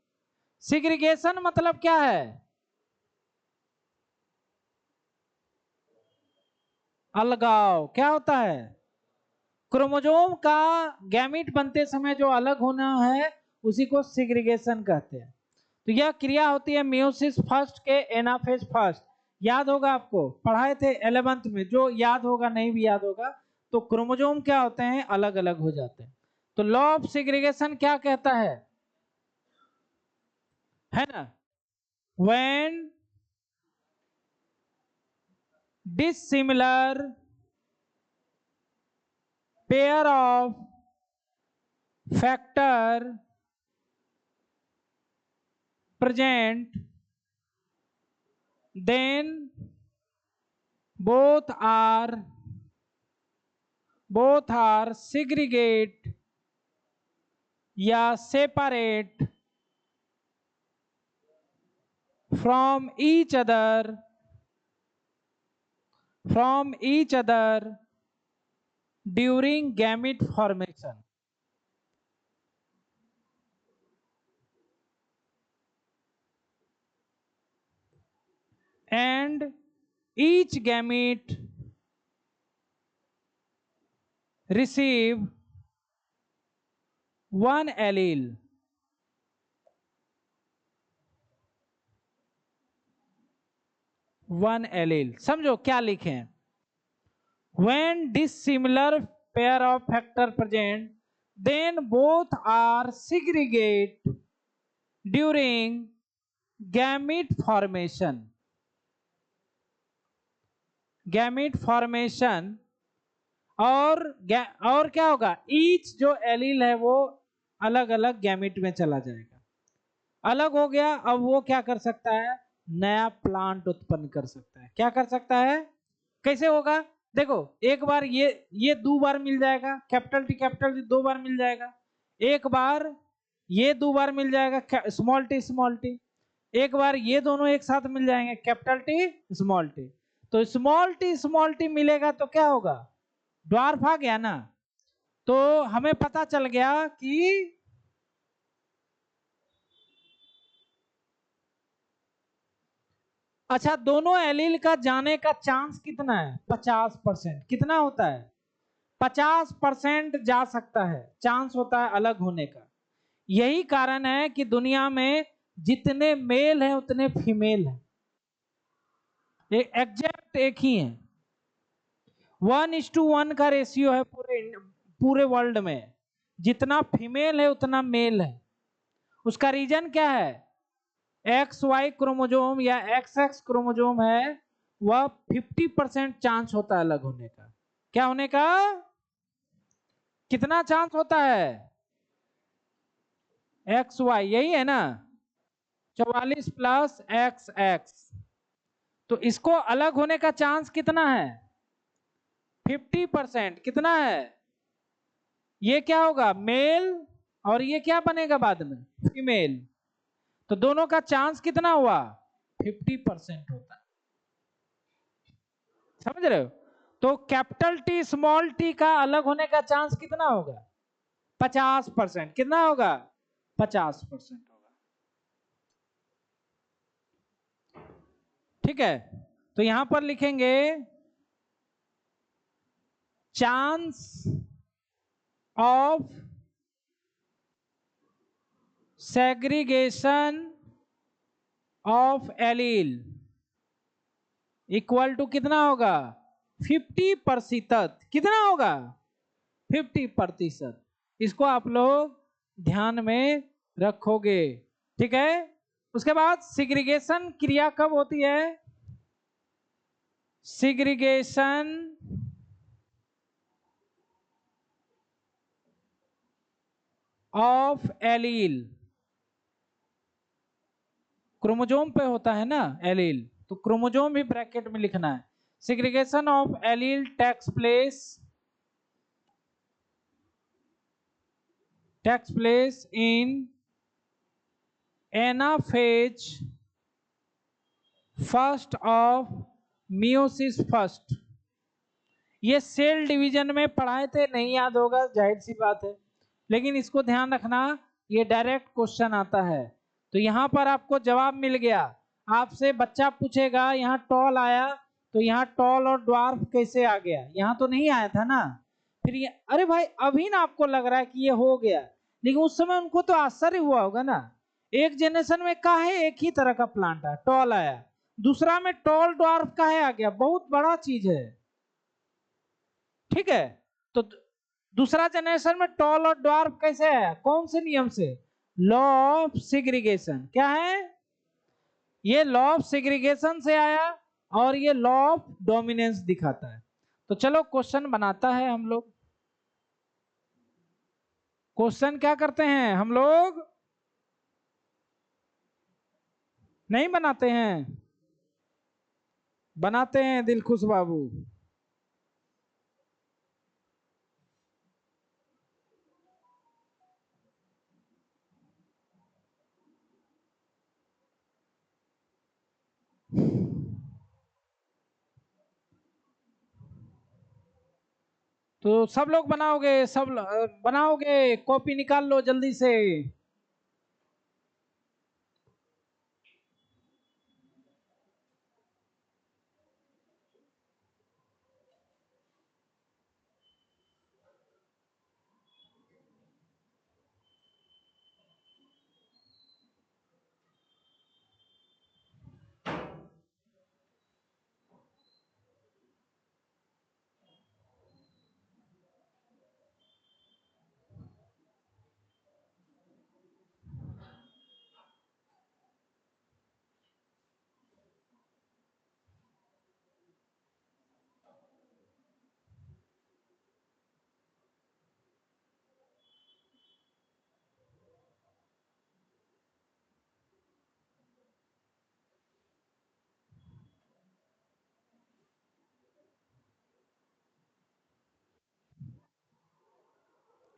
सिग्रीगेशन मतलब क्या है? अलगाव। क्या होता है? क्रोमोजोम का गैमीट बनते समय जो अलग होना है उसी को सिग्रीगेशन कहते हैं। तो यह क्रिया होती है मियोसिस फर्स्ट के एनाफेज फर्स्ट। याद होगा, आपको पढ़ाए थे 11th में, जो याद होगा, नहीं भी याद होगा तो क्रोमोजोम क्या होते हैं, अलग अलग हो जाते हैं। तो लॉ ऑफ सिग्रीगेशन क्या कहता है ना, when dissimilar pair of factor present, then both are segregate या separate from each other during gamete formation. And each gamete receive one allele. समझो क्या लिखे? When dissimilar pair of factor present, then both are segregate during gamete formation. और क्या होगा, ईच जो एलील है वो अलग अलग गैमेट में चला जाएगा, अलग हो गया। अब वो क्या कर सकता है, नया प्लांट उत्पन्न कर सकता है। क्या कर सकता है? कैसे होगा? देखो, एक बार ये 2 बार मिल जाएगा, कैपिटल टी 2 बार मिल जाएगा। एक बार ये 2 बार मिल जाएगा, स्मॉल टी। एक बार ये दोनों एक साथ मिल जाएंगे, कैपिटल टी स्मॉल टी। तो स्मॉल टी मिलेगा तो क्या होगा, ड्वार्फ आ गया ना। तो हमें पता चल गया कि अच्छा, दोनों एलील का जाने का चांस कितना है? 50%। कितना होता है? 50% जा सकता है, चांस होता है अलग होने का। यही कारण है कि दुनिया में जितने मेल हैं उतने फीमेल हैं, एग्जैक्ट एक ही है। 1:1 का रेशियो है पूरे वर्ल्ड में। जितना फीमेल है उतना मेल है। उसका रीजन क्या है? XY क्रोमोजोम या XX क्रोमोजोम है, वह 50% चांस होता है अलग होने का। क्या होने का? कितना चांस होता है? XY, यही है ना, 44 प्लस XX। तो इसको अलग होने का चांस कितना है? 50%। कितना है? ये क्या होगा, मेल, और ये क्या बनेगा बाद में, फीमेल। तो दोनों का चांस कितना हुआ? 50% होता है। समझ रहे हो? तो कैपिटल टी स्मॉल टी का अलग होने का चांस कितना होगा? 50%। कितना होगा? 50% होगा। ठीक है, तो यहां पर लिखेंगे chance of segregation of allele equal to कितना होगा? 50%। कितना होगा? 50%। इसको आप लोग ध्यान में रखोगे। ठीक है, उसके बाद सिग्रीगेशन क्रिया कब होती है? सिग्रीगेशन ऑफ एलील क्रोमोजोम पे होता है ना एलील, तो क्रोमोजोम भी ब्रैकेट में लिखना है। Segregation of allele takes place in anaphase first of meiosis first. ये सेल डिवीजन में पढ़ाए थे, नहीं याद होगा, जाहिर सी बात है, लेकिन इसको ध्यान रखना, ये डायरेक्ट क्वेश्चन आता है। तो यहां पर आपको जवाब मिल गया। आपसे बच्चा पूछेगा यहाँ टॉल आया, तो यहाँ टॉल और ड्वार्फ कैसे आ गया, यहाँ तो नहीं आया था ना। फिर ये अरे भाई अभी ना आपको लग रहा है कि ये हो गया, लेकिन उस समय उनको तो आश्चर्य हुआ होगा ना। एक जनरेशन में काहे एक ही तरह का प्लांट है, टॉल आया, दूसरा में टॉल ड्वार्फ काहे आ गया, बहुत बड़ा चीज है। ठीक है, तो दूसरा जनरेशन में टॉल और ड्वार्फ कैसे है, कौन से नियम से, लॉ ऑफ सेग्रीगेशन। क्या है ये, लॉ ऑफ सेग्रीगेशन से आया, और ये लॉ ऑफ डोमिनेंस दिखाता है। तो चलो क्वेश्चन बनाता है हम लोग। क्वेश्चन क्या करते हैं हम लोग, नहीं बनाते हैं, बनाते हैं दिलखुश बाबू। तो सब लोग बनाओगे, बनाओगे, कॉपी निकाल लो जल्दी से।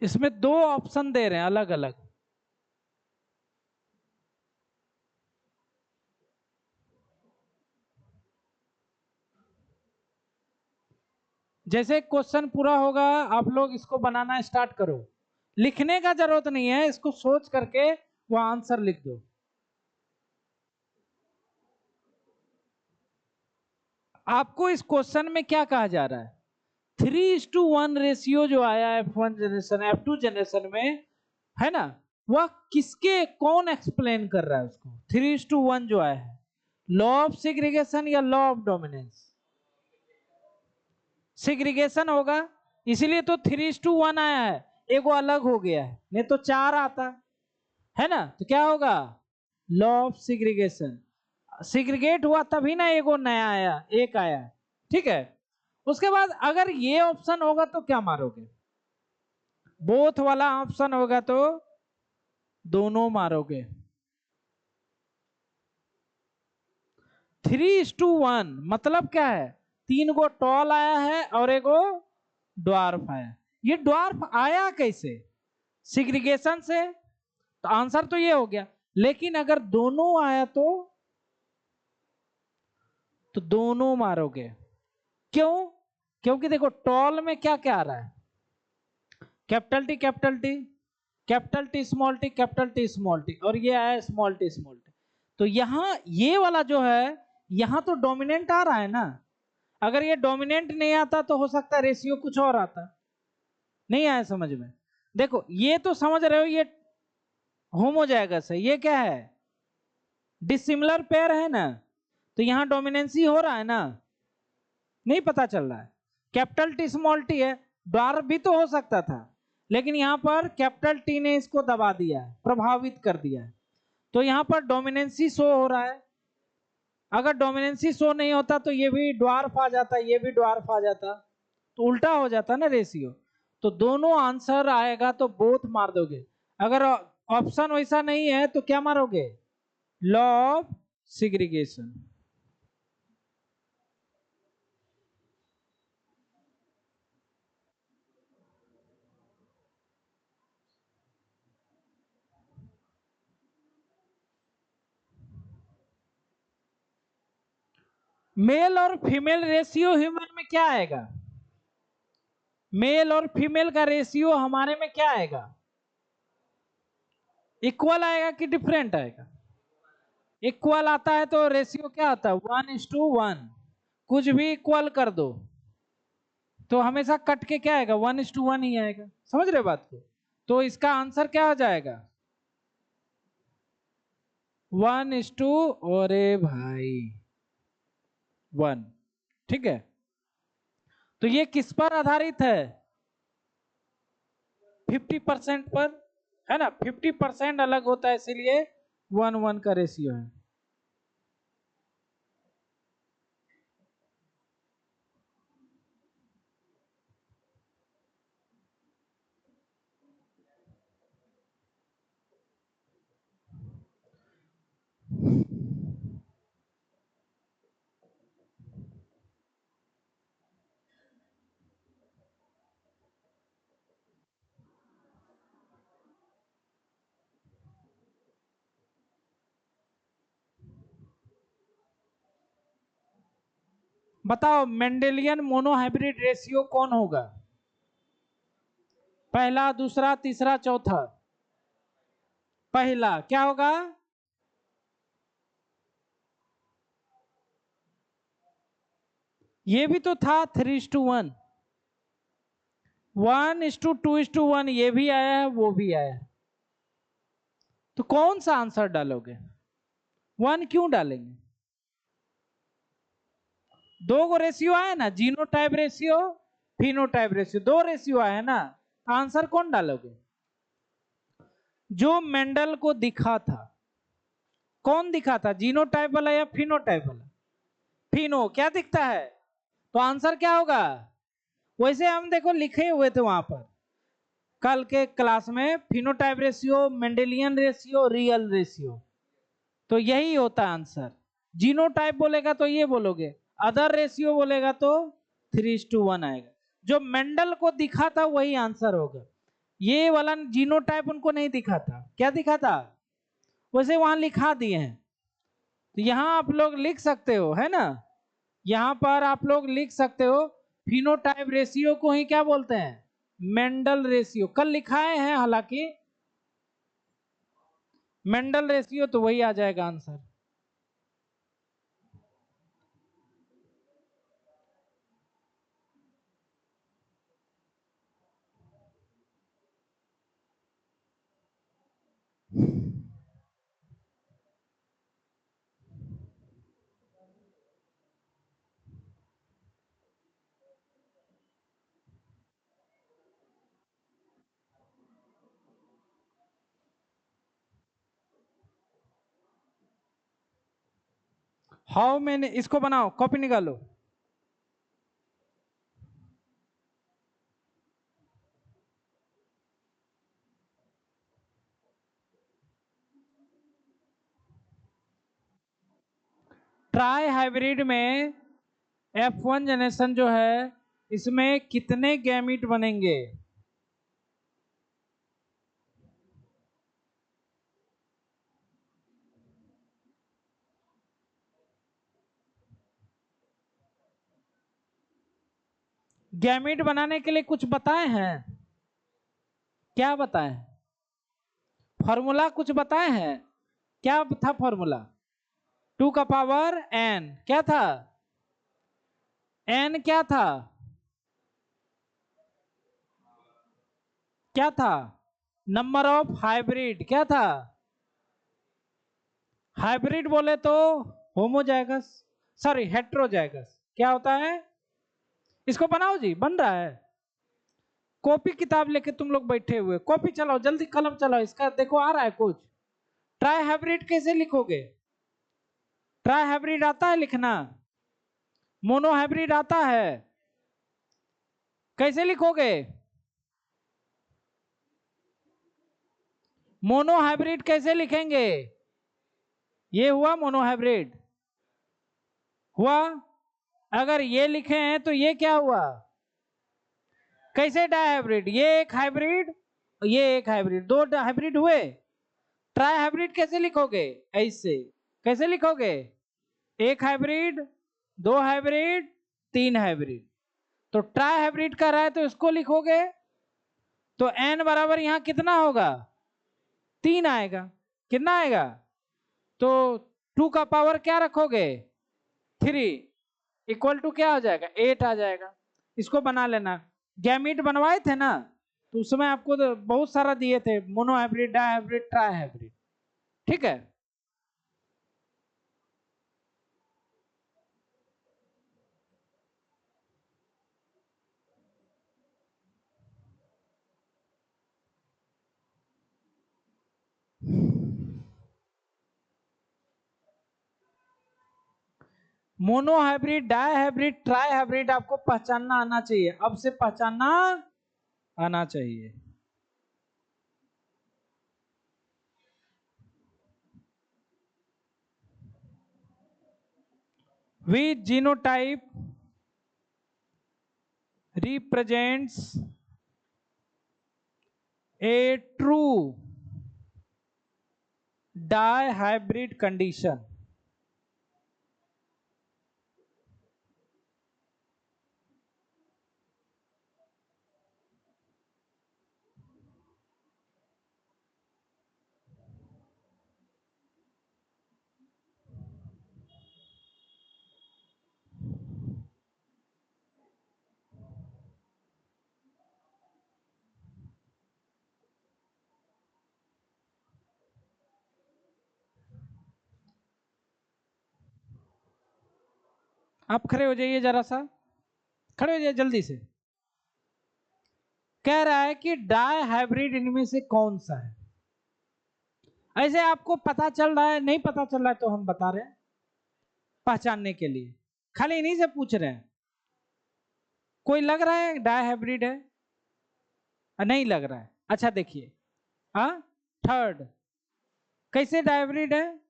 इसमें दो ऑप्शन दे रहे हैं अलग अलग। जैसे क्वेश्चन पूरा होगा आप लोग इसको बनाना स्टार्ट करो, लिखने का जरूरत नहीं है, इसको सोच करके वो आंसर लिख दो। आपको इस क्वेश्चन में क्या कहा जा रहा है, 3:1 रेशियो जो आया F1 जनरेशन F2 जनरेशन में, है ना, वह किसके, कौन एक्सप्लेन कर रहा है उसको, 3:1 जो आया है, लॉ ऑफ सेग्रीगेशन या लॉ ऑफ डोमिनेंस। सेग्रीगेशन होगा, इसीलिए तो 3:1 आया है, एगो अलग हो गया है, नहीं तो 4 आता है ना। तो क्या होगा, लॉ ऑफ सेग्रीगेशन, सेग्रीगेट हुआ तभी ना एगो नया आया, एक आया। ठीक है, उसके बाद अगर ये ऑप्शन होगा तो क्या मारोगे, बोथ वाला ऑप्शन होगा तो दोनों मारोगे। 3:1 मतलब क्या है, 3 गो टॉल आया है और एगो ड्वार्फ आया। ये ड्वार्फ आया कैसे, सिग्रीगेशन से, तो आंसर तो ये हो गया। लेकिन अगर दोनों आया तो दोनों मारोगे। क्यों, क्योंकि देखो टॉल में क्या क्या आ रहा है, capital T capital T, capital T small T, capital T small T, और ये आया स्मॉल टी स्मॉल टी। तो यहां ये वाला जो है, यहां तो डोमिनेंट आ रहा है ना। अगर ये डोमिनेंट नहीं आता तो हो सकता है रेशियो कुछ और आता। नहीं आया समझ में, देखो ये तो समझ रहे हो, ये होमोजाइगस है, ये क्या है, डिसिमिलर पेयर है ना, तो यहां डोमिनेंसी हो रहा है ना, नहीं पता चल रहा है। कैपिटल टी स्मॉल टी है, ड्वार्फ भी तो हो सकता था, लेकिन यहां पर कैपिटल टी ने इसको दबा दिया है, प्रभावित कर दिया है, तो यहां पर डोमिनेंसी शो हो रहा है। अगर डोमिनेंसी शो नहीं होता तो ये भी ड्वार्फ आ जाता, ये भी ड्वार्फ आ जाता, तो उल्टा हो जाता ना रेशियो। तो दोनों आंसर आएगा तो बोथ मार दोगे। अगर ऑप्शन वैसा नहीं है तो क्या मारोगे, लॉ ऑफ सिग्रीगेशन। मेल और फीमेल रेशियो ह्यूमन में क्या आएगा? मेल और फीमेल का रेशियो हमारे में क्या आएगा? इक्वल आएगा कि डिफरेंट आएगा? इक्वल आता है तो रेशियो क्या आता है? 1:1। कुछ भी इक्वल कर दो तो हमेशा कट के क्या आएगा? 1:1 ही आएगा। समझ रहे बात को? तो इसका आंसर क्या हो जाएगा? 1:, अरे भाई 1। ठीक है, तो ये किस पर आधारित है? 50% पर, है ना? 50% अलग होता है, इसीलिए 1:1 का रेशियो है। बताओ मेंडेलियन मोनोहाइब्रिड रेशियो कौन होगा? पहला, दूसरा, तीसरा, चौथा? पहला क्या होगा? ये भी तो था 3:1। 1:2:1 ये भी आया है, वो भी आया है। तो कौन सा आंसर डालोगे? 1 क्यों डालेंगे? दो गो रेशियो आया ना, जीनोटाइप रेशियो, फिनोटाइप रेशियो, दो रेशियो आया ना। आंसर कौन डालोगे? जो मेंडल को दिखा था। कौन दिखा था, जीनोटाइप वाला या फिनोटाइप वाला? फिनो। क्या दिखता है? तो आंसर क्या होगा? वैसे हम देखो लिखे हुए थे वहां पर कल के क्लास में, phenotype ratio, Mendelian ratio, real ratio. तो यही होता है आंसर। जीनोटाइप बोलेगा तो ये बोलोगे, अदर रेशियो बोलेगा तो 3:1 आएगा। जो मेंडल को दिखा था वही आंसर होगा। ये वाला जीनोटाइप उनको नहीं दिखा था। क्या दिखा था? वैसे वहां लिखा दिए हैं, तो यहां आप लोग लिख सकते हो, है ना? यहां पर आप लोग लिख सकते हो, फिनोटाइप रेशियो को ही क्या बोलते हैं? Mendel ratio. कल लिखाए हैं हालांकि मेंडल रेशियो, तो वही आ जाएगा आंसर। हाउ मैंने, इसको बनाओ, कॉपी निकालो। ट्राई हाइब्रिड में F1 जनरेशन जो है, इसमें कितने गैमीट बनेंगे? गैमीट बनाने के लिए कुछ बताए हैं? क्या बताए? फॉर्मूला कुछ बताए हैं? क्या था फॉर्मूला? 2n। क्या था? n क्या था? क्या था? Number of hybrid. क्या था? हाइब्रिड बोले तो होमोजाइगस, सॉरी हेट्रोजाइगस। क्या होता है? इसको बनाओ जी, बन रहा है। कॉपी किताब लेके तुम लोग बैठे हुए, कॉपी चलाओ जल्दी, कलम चलाओ। इसका देखो आ रहा है कुछ। ट्राई हाइब्रिड कैसे लिखोगे? ट्राई हाइब्रिड आता है लिखना? मोनो हाइब्रिड आता है? कैसे लिखोगे? मोनो हाइब्रिड कैसे लिखेंगे? ये हुआ मोनो हाइब्रिड, हुआ। अगर ये लिखे हैं तो ये क्या हुआ? कैसे डाई हाइब्रिड? ये एक हाइब्रिड, ये एक हाइब्रिड, दो हाइब्रिड हुए। ट्राई हाइब्रिड कैसे लिखोगे? ऐसे। कैसे लिखोगे? एक हाइब्रिड, 2 हाइब्रिड, 3 हाइब्रिड। तो ट्राई हाइब्रिड कर रहा है तो इसको लिखोगे तो n बराबर यहां कितना होगा, 3 आएगा। कितना आएगा, तो 2 का पावर क्या रखोगे, 3, इक्वल टू क्या हो जाएगा, 8 आ जाएगा। इसको बना लेना। गैमीट बनवाए थे ना, तो उसमें आपको तो बहुत सारा दिए थे, monohybrid, dihybrid, trihybrid. ठीक है, monohybrid, dihybrid, trihybrid आपको पहचानना आना चाहिए, अब से पहचानना आना चाहिए। Which genotype represents a true dihybrid condition? आप खड़े हो जाइए, जरा सा खड़े हो जाइए जल्दी से। कह रहा है कि डाई हाइब्रिड इनमें से कौन सा है। ऐसे आपको पता चल रहा है, नहीं पता चल रहा है तो हम बता रहे हैं पहचानने के लिए, खाली इन्हीं से पूछ रहे हैं। कोई लग रहा है डाई हाइब्रिड है, नहीं लग रहा है। अच्छा देखिए, हाँ, थर्ड कैसे डाई हाइब्रिड है,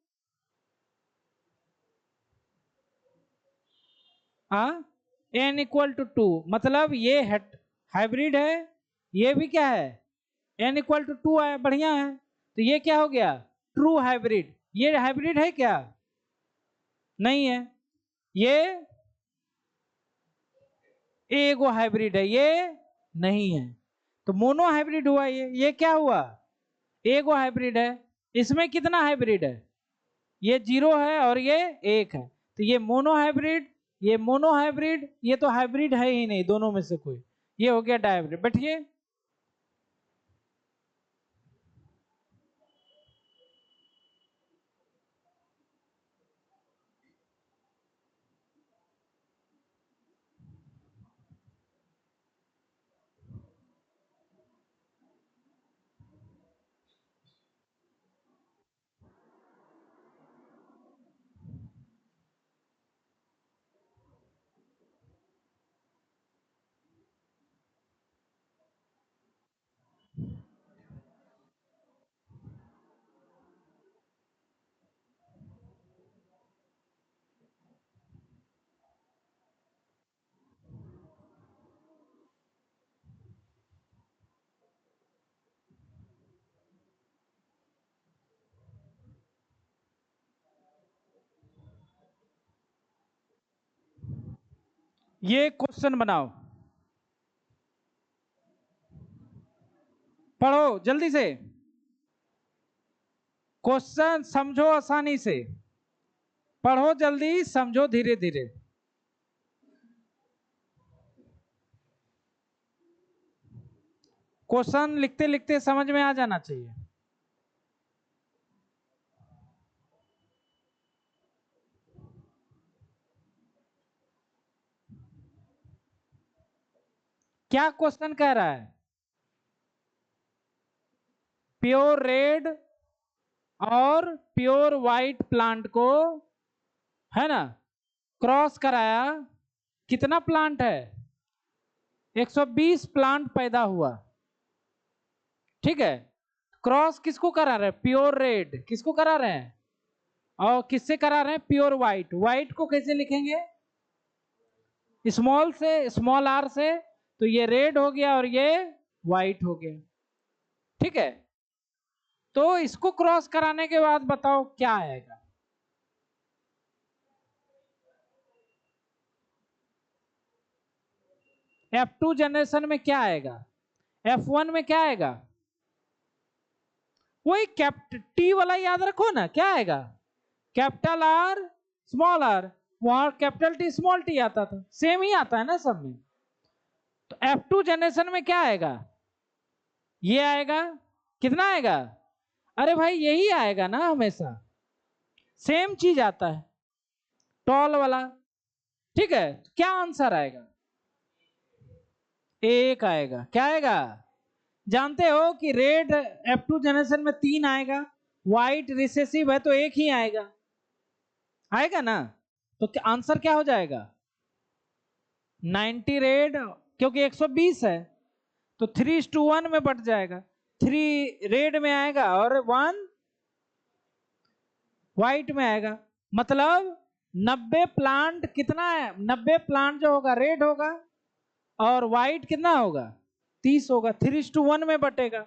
हाँ, n इक्वल टू 2, मतलब ये हाइब्रिड है, ये भी क्या है, n इक्वल टू 2 है, बढ़िया है। तो ये क्या हो गया, ट्रू हाइब्रिड। ये हाइब्रिड है क्या, नहीं है। ये एगो हाइब्रिड है, ये नहीं है। तो मोनो हाइब्रिड हुआ, ये क्या हुआ, एगो हाइब्रिड है। इसमें कितना हाइब्रिड है, ये 0 है और ये 1 है। तो ये मोनो हाइब्रिड, ये मोनो हाइब्रिड, ये तो हाइब्रिड है ही नहीं दोनों में से कोई। ये हो गया डाइब्रिड। बैठिए, ये क्वेश्चन बनाओ, पढ़ो जल्दी से, क्वेश्चन समझो आसानी से, पढ़ो जल्दी, समझो धीरे धीरे। क्वेश्चन लिखते लिखते समझ में आ जाना चाहिए। क्या क्वेश्चन कह रहा है, प्योर रेड और प्योर व्हाइट प्लांट को, है ना, क्रॉस कराया, कितना प्लांट है, 120 प्लांट पैदा हुआ। ठीक है, क्रॉस किसको करा रहे हैं, प्योर रेड, किसको करा रहे हैं, और किससे करा रहे हैं, प्योर व्हाइट। व्हाइट को कैसे लिखेंगे, स्मॉल से, स्मॉल आर से। तो ये रेड हो गया और ये व्हाइट हो गया। ठीक है, तो इसको क्रॉस कराने के बाद बताओ क्या आएगा। F2 जनरेशन में क्या आएगा, F1 में क्या आएगा, वही टी वाला याद रखो ना, क्या आएगा, कैपिटल आर स्मॉल आर, वहां कैपिटल टी स्मॉल टी आता था, सेम ही आता है ना सब में। तो F2 जनरेशन में क्या आएगा, ये आएगा, कितना आएगा, अरे भाई यही आएगा ना, हमेशा सेम चीज आता है, टॉल वाला। ठीक है, क्या आंसर आएगा, एक आएगा। क्या आएगा, जानते हो कि रेड F2 जनरेशन में 3 आएगा, व्हाइट रिसेसिव है तो एक ही आएगा, आएगा ना। तो आंसर क्या हो जाएगा, 90 रेड, क्योंकि 120 है तो 3:1 में बट जाएगा, 3 रेड में आएगा और 1 व्हाइट में आएगा। मतलब 90 प्लांट कितना है, 90 प्लांट जो होगा रेड होगा और व्हाइट कितना होगा, 30 होगा, 3:1 में बटेगा।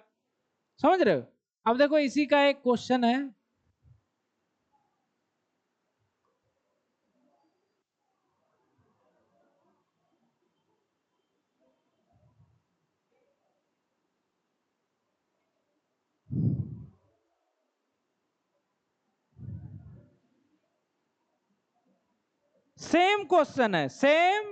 समझ रहे हो। अब देखो इसी का एक क्वेश्चन है, सेम क्वेश्चन है, सेम।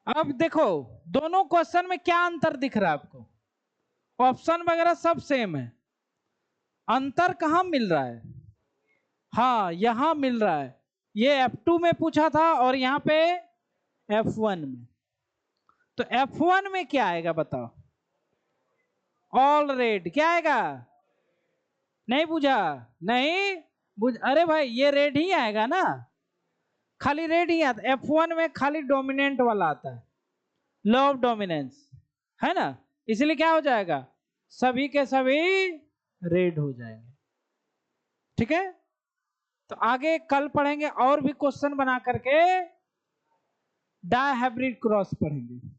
अब देखो दोनों क्वेश्चन में क्या अंतर दिख रहा है आपको, ऑप्शन वगैरह सब सेम है, अंतर कहां मिल रहा है, हाँ यहां मिल रहा है, ये F2 में पूछा था और यहां पे F1 में। तो F1 में क्या आएगा बताओ, ऑल रेड, क्या आएगा, नहीं पूछा, नहीं बुझ, अरे भाई ये रेड ही आएगा ना, खाली रेड ही आता, F1 में खाली डोमिनेंट वाला आता है, लॉ ऑफ डोमिनेंस, है ना, इसलिए क्या हो जाएगा, सभी के सभी रेड हो जाएंगे। ठीक है, तो आगे कल पढ़ेंगे और भी क्वेश्चन बना करके डायहाइब्रिड क्रॉस पढ़ेंगे।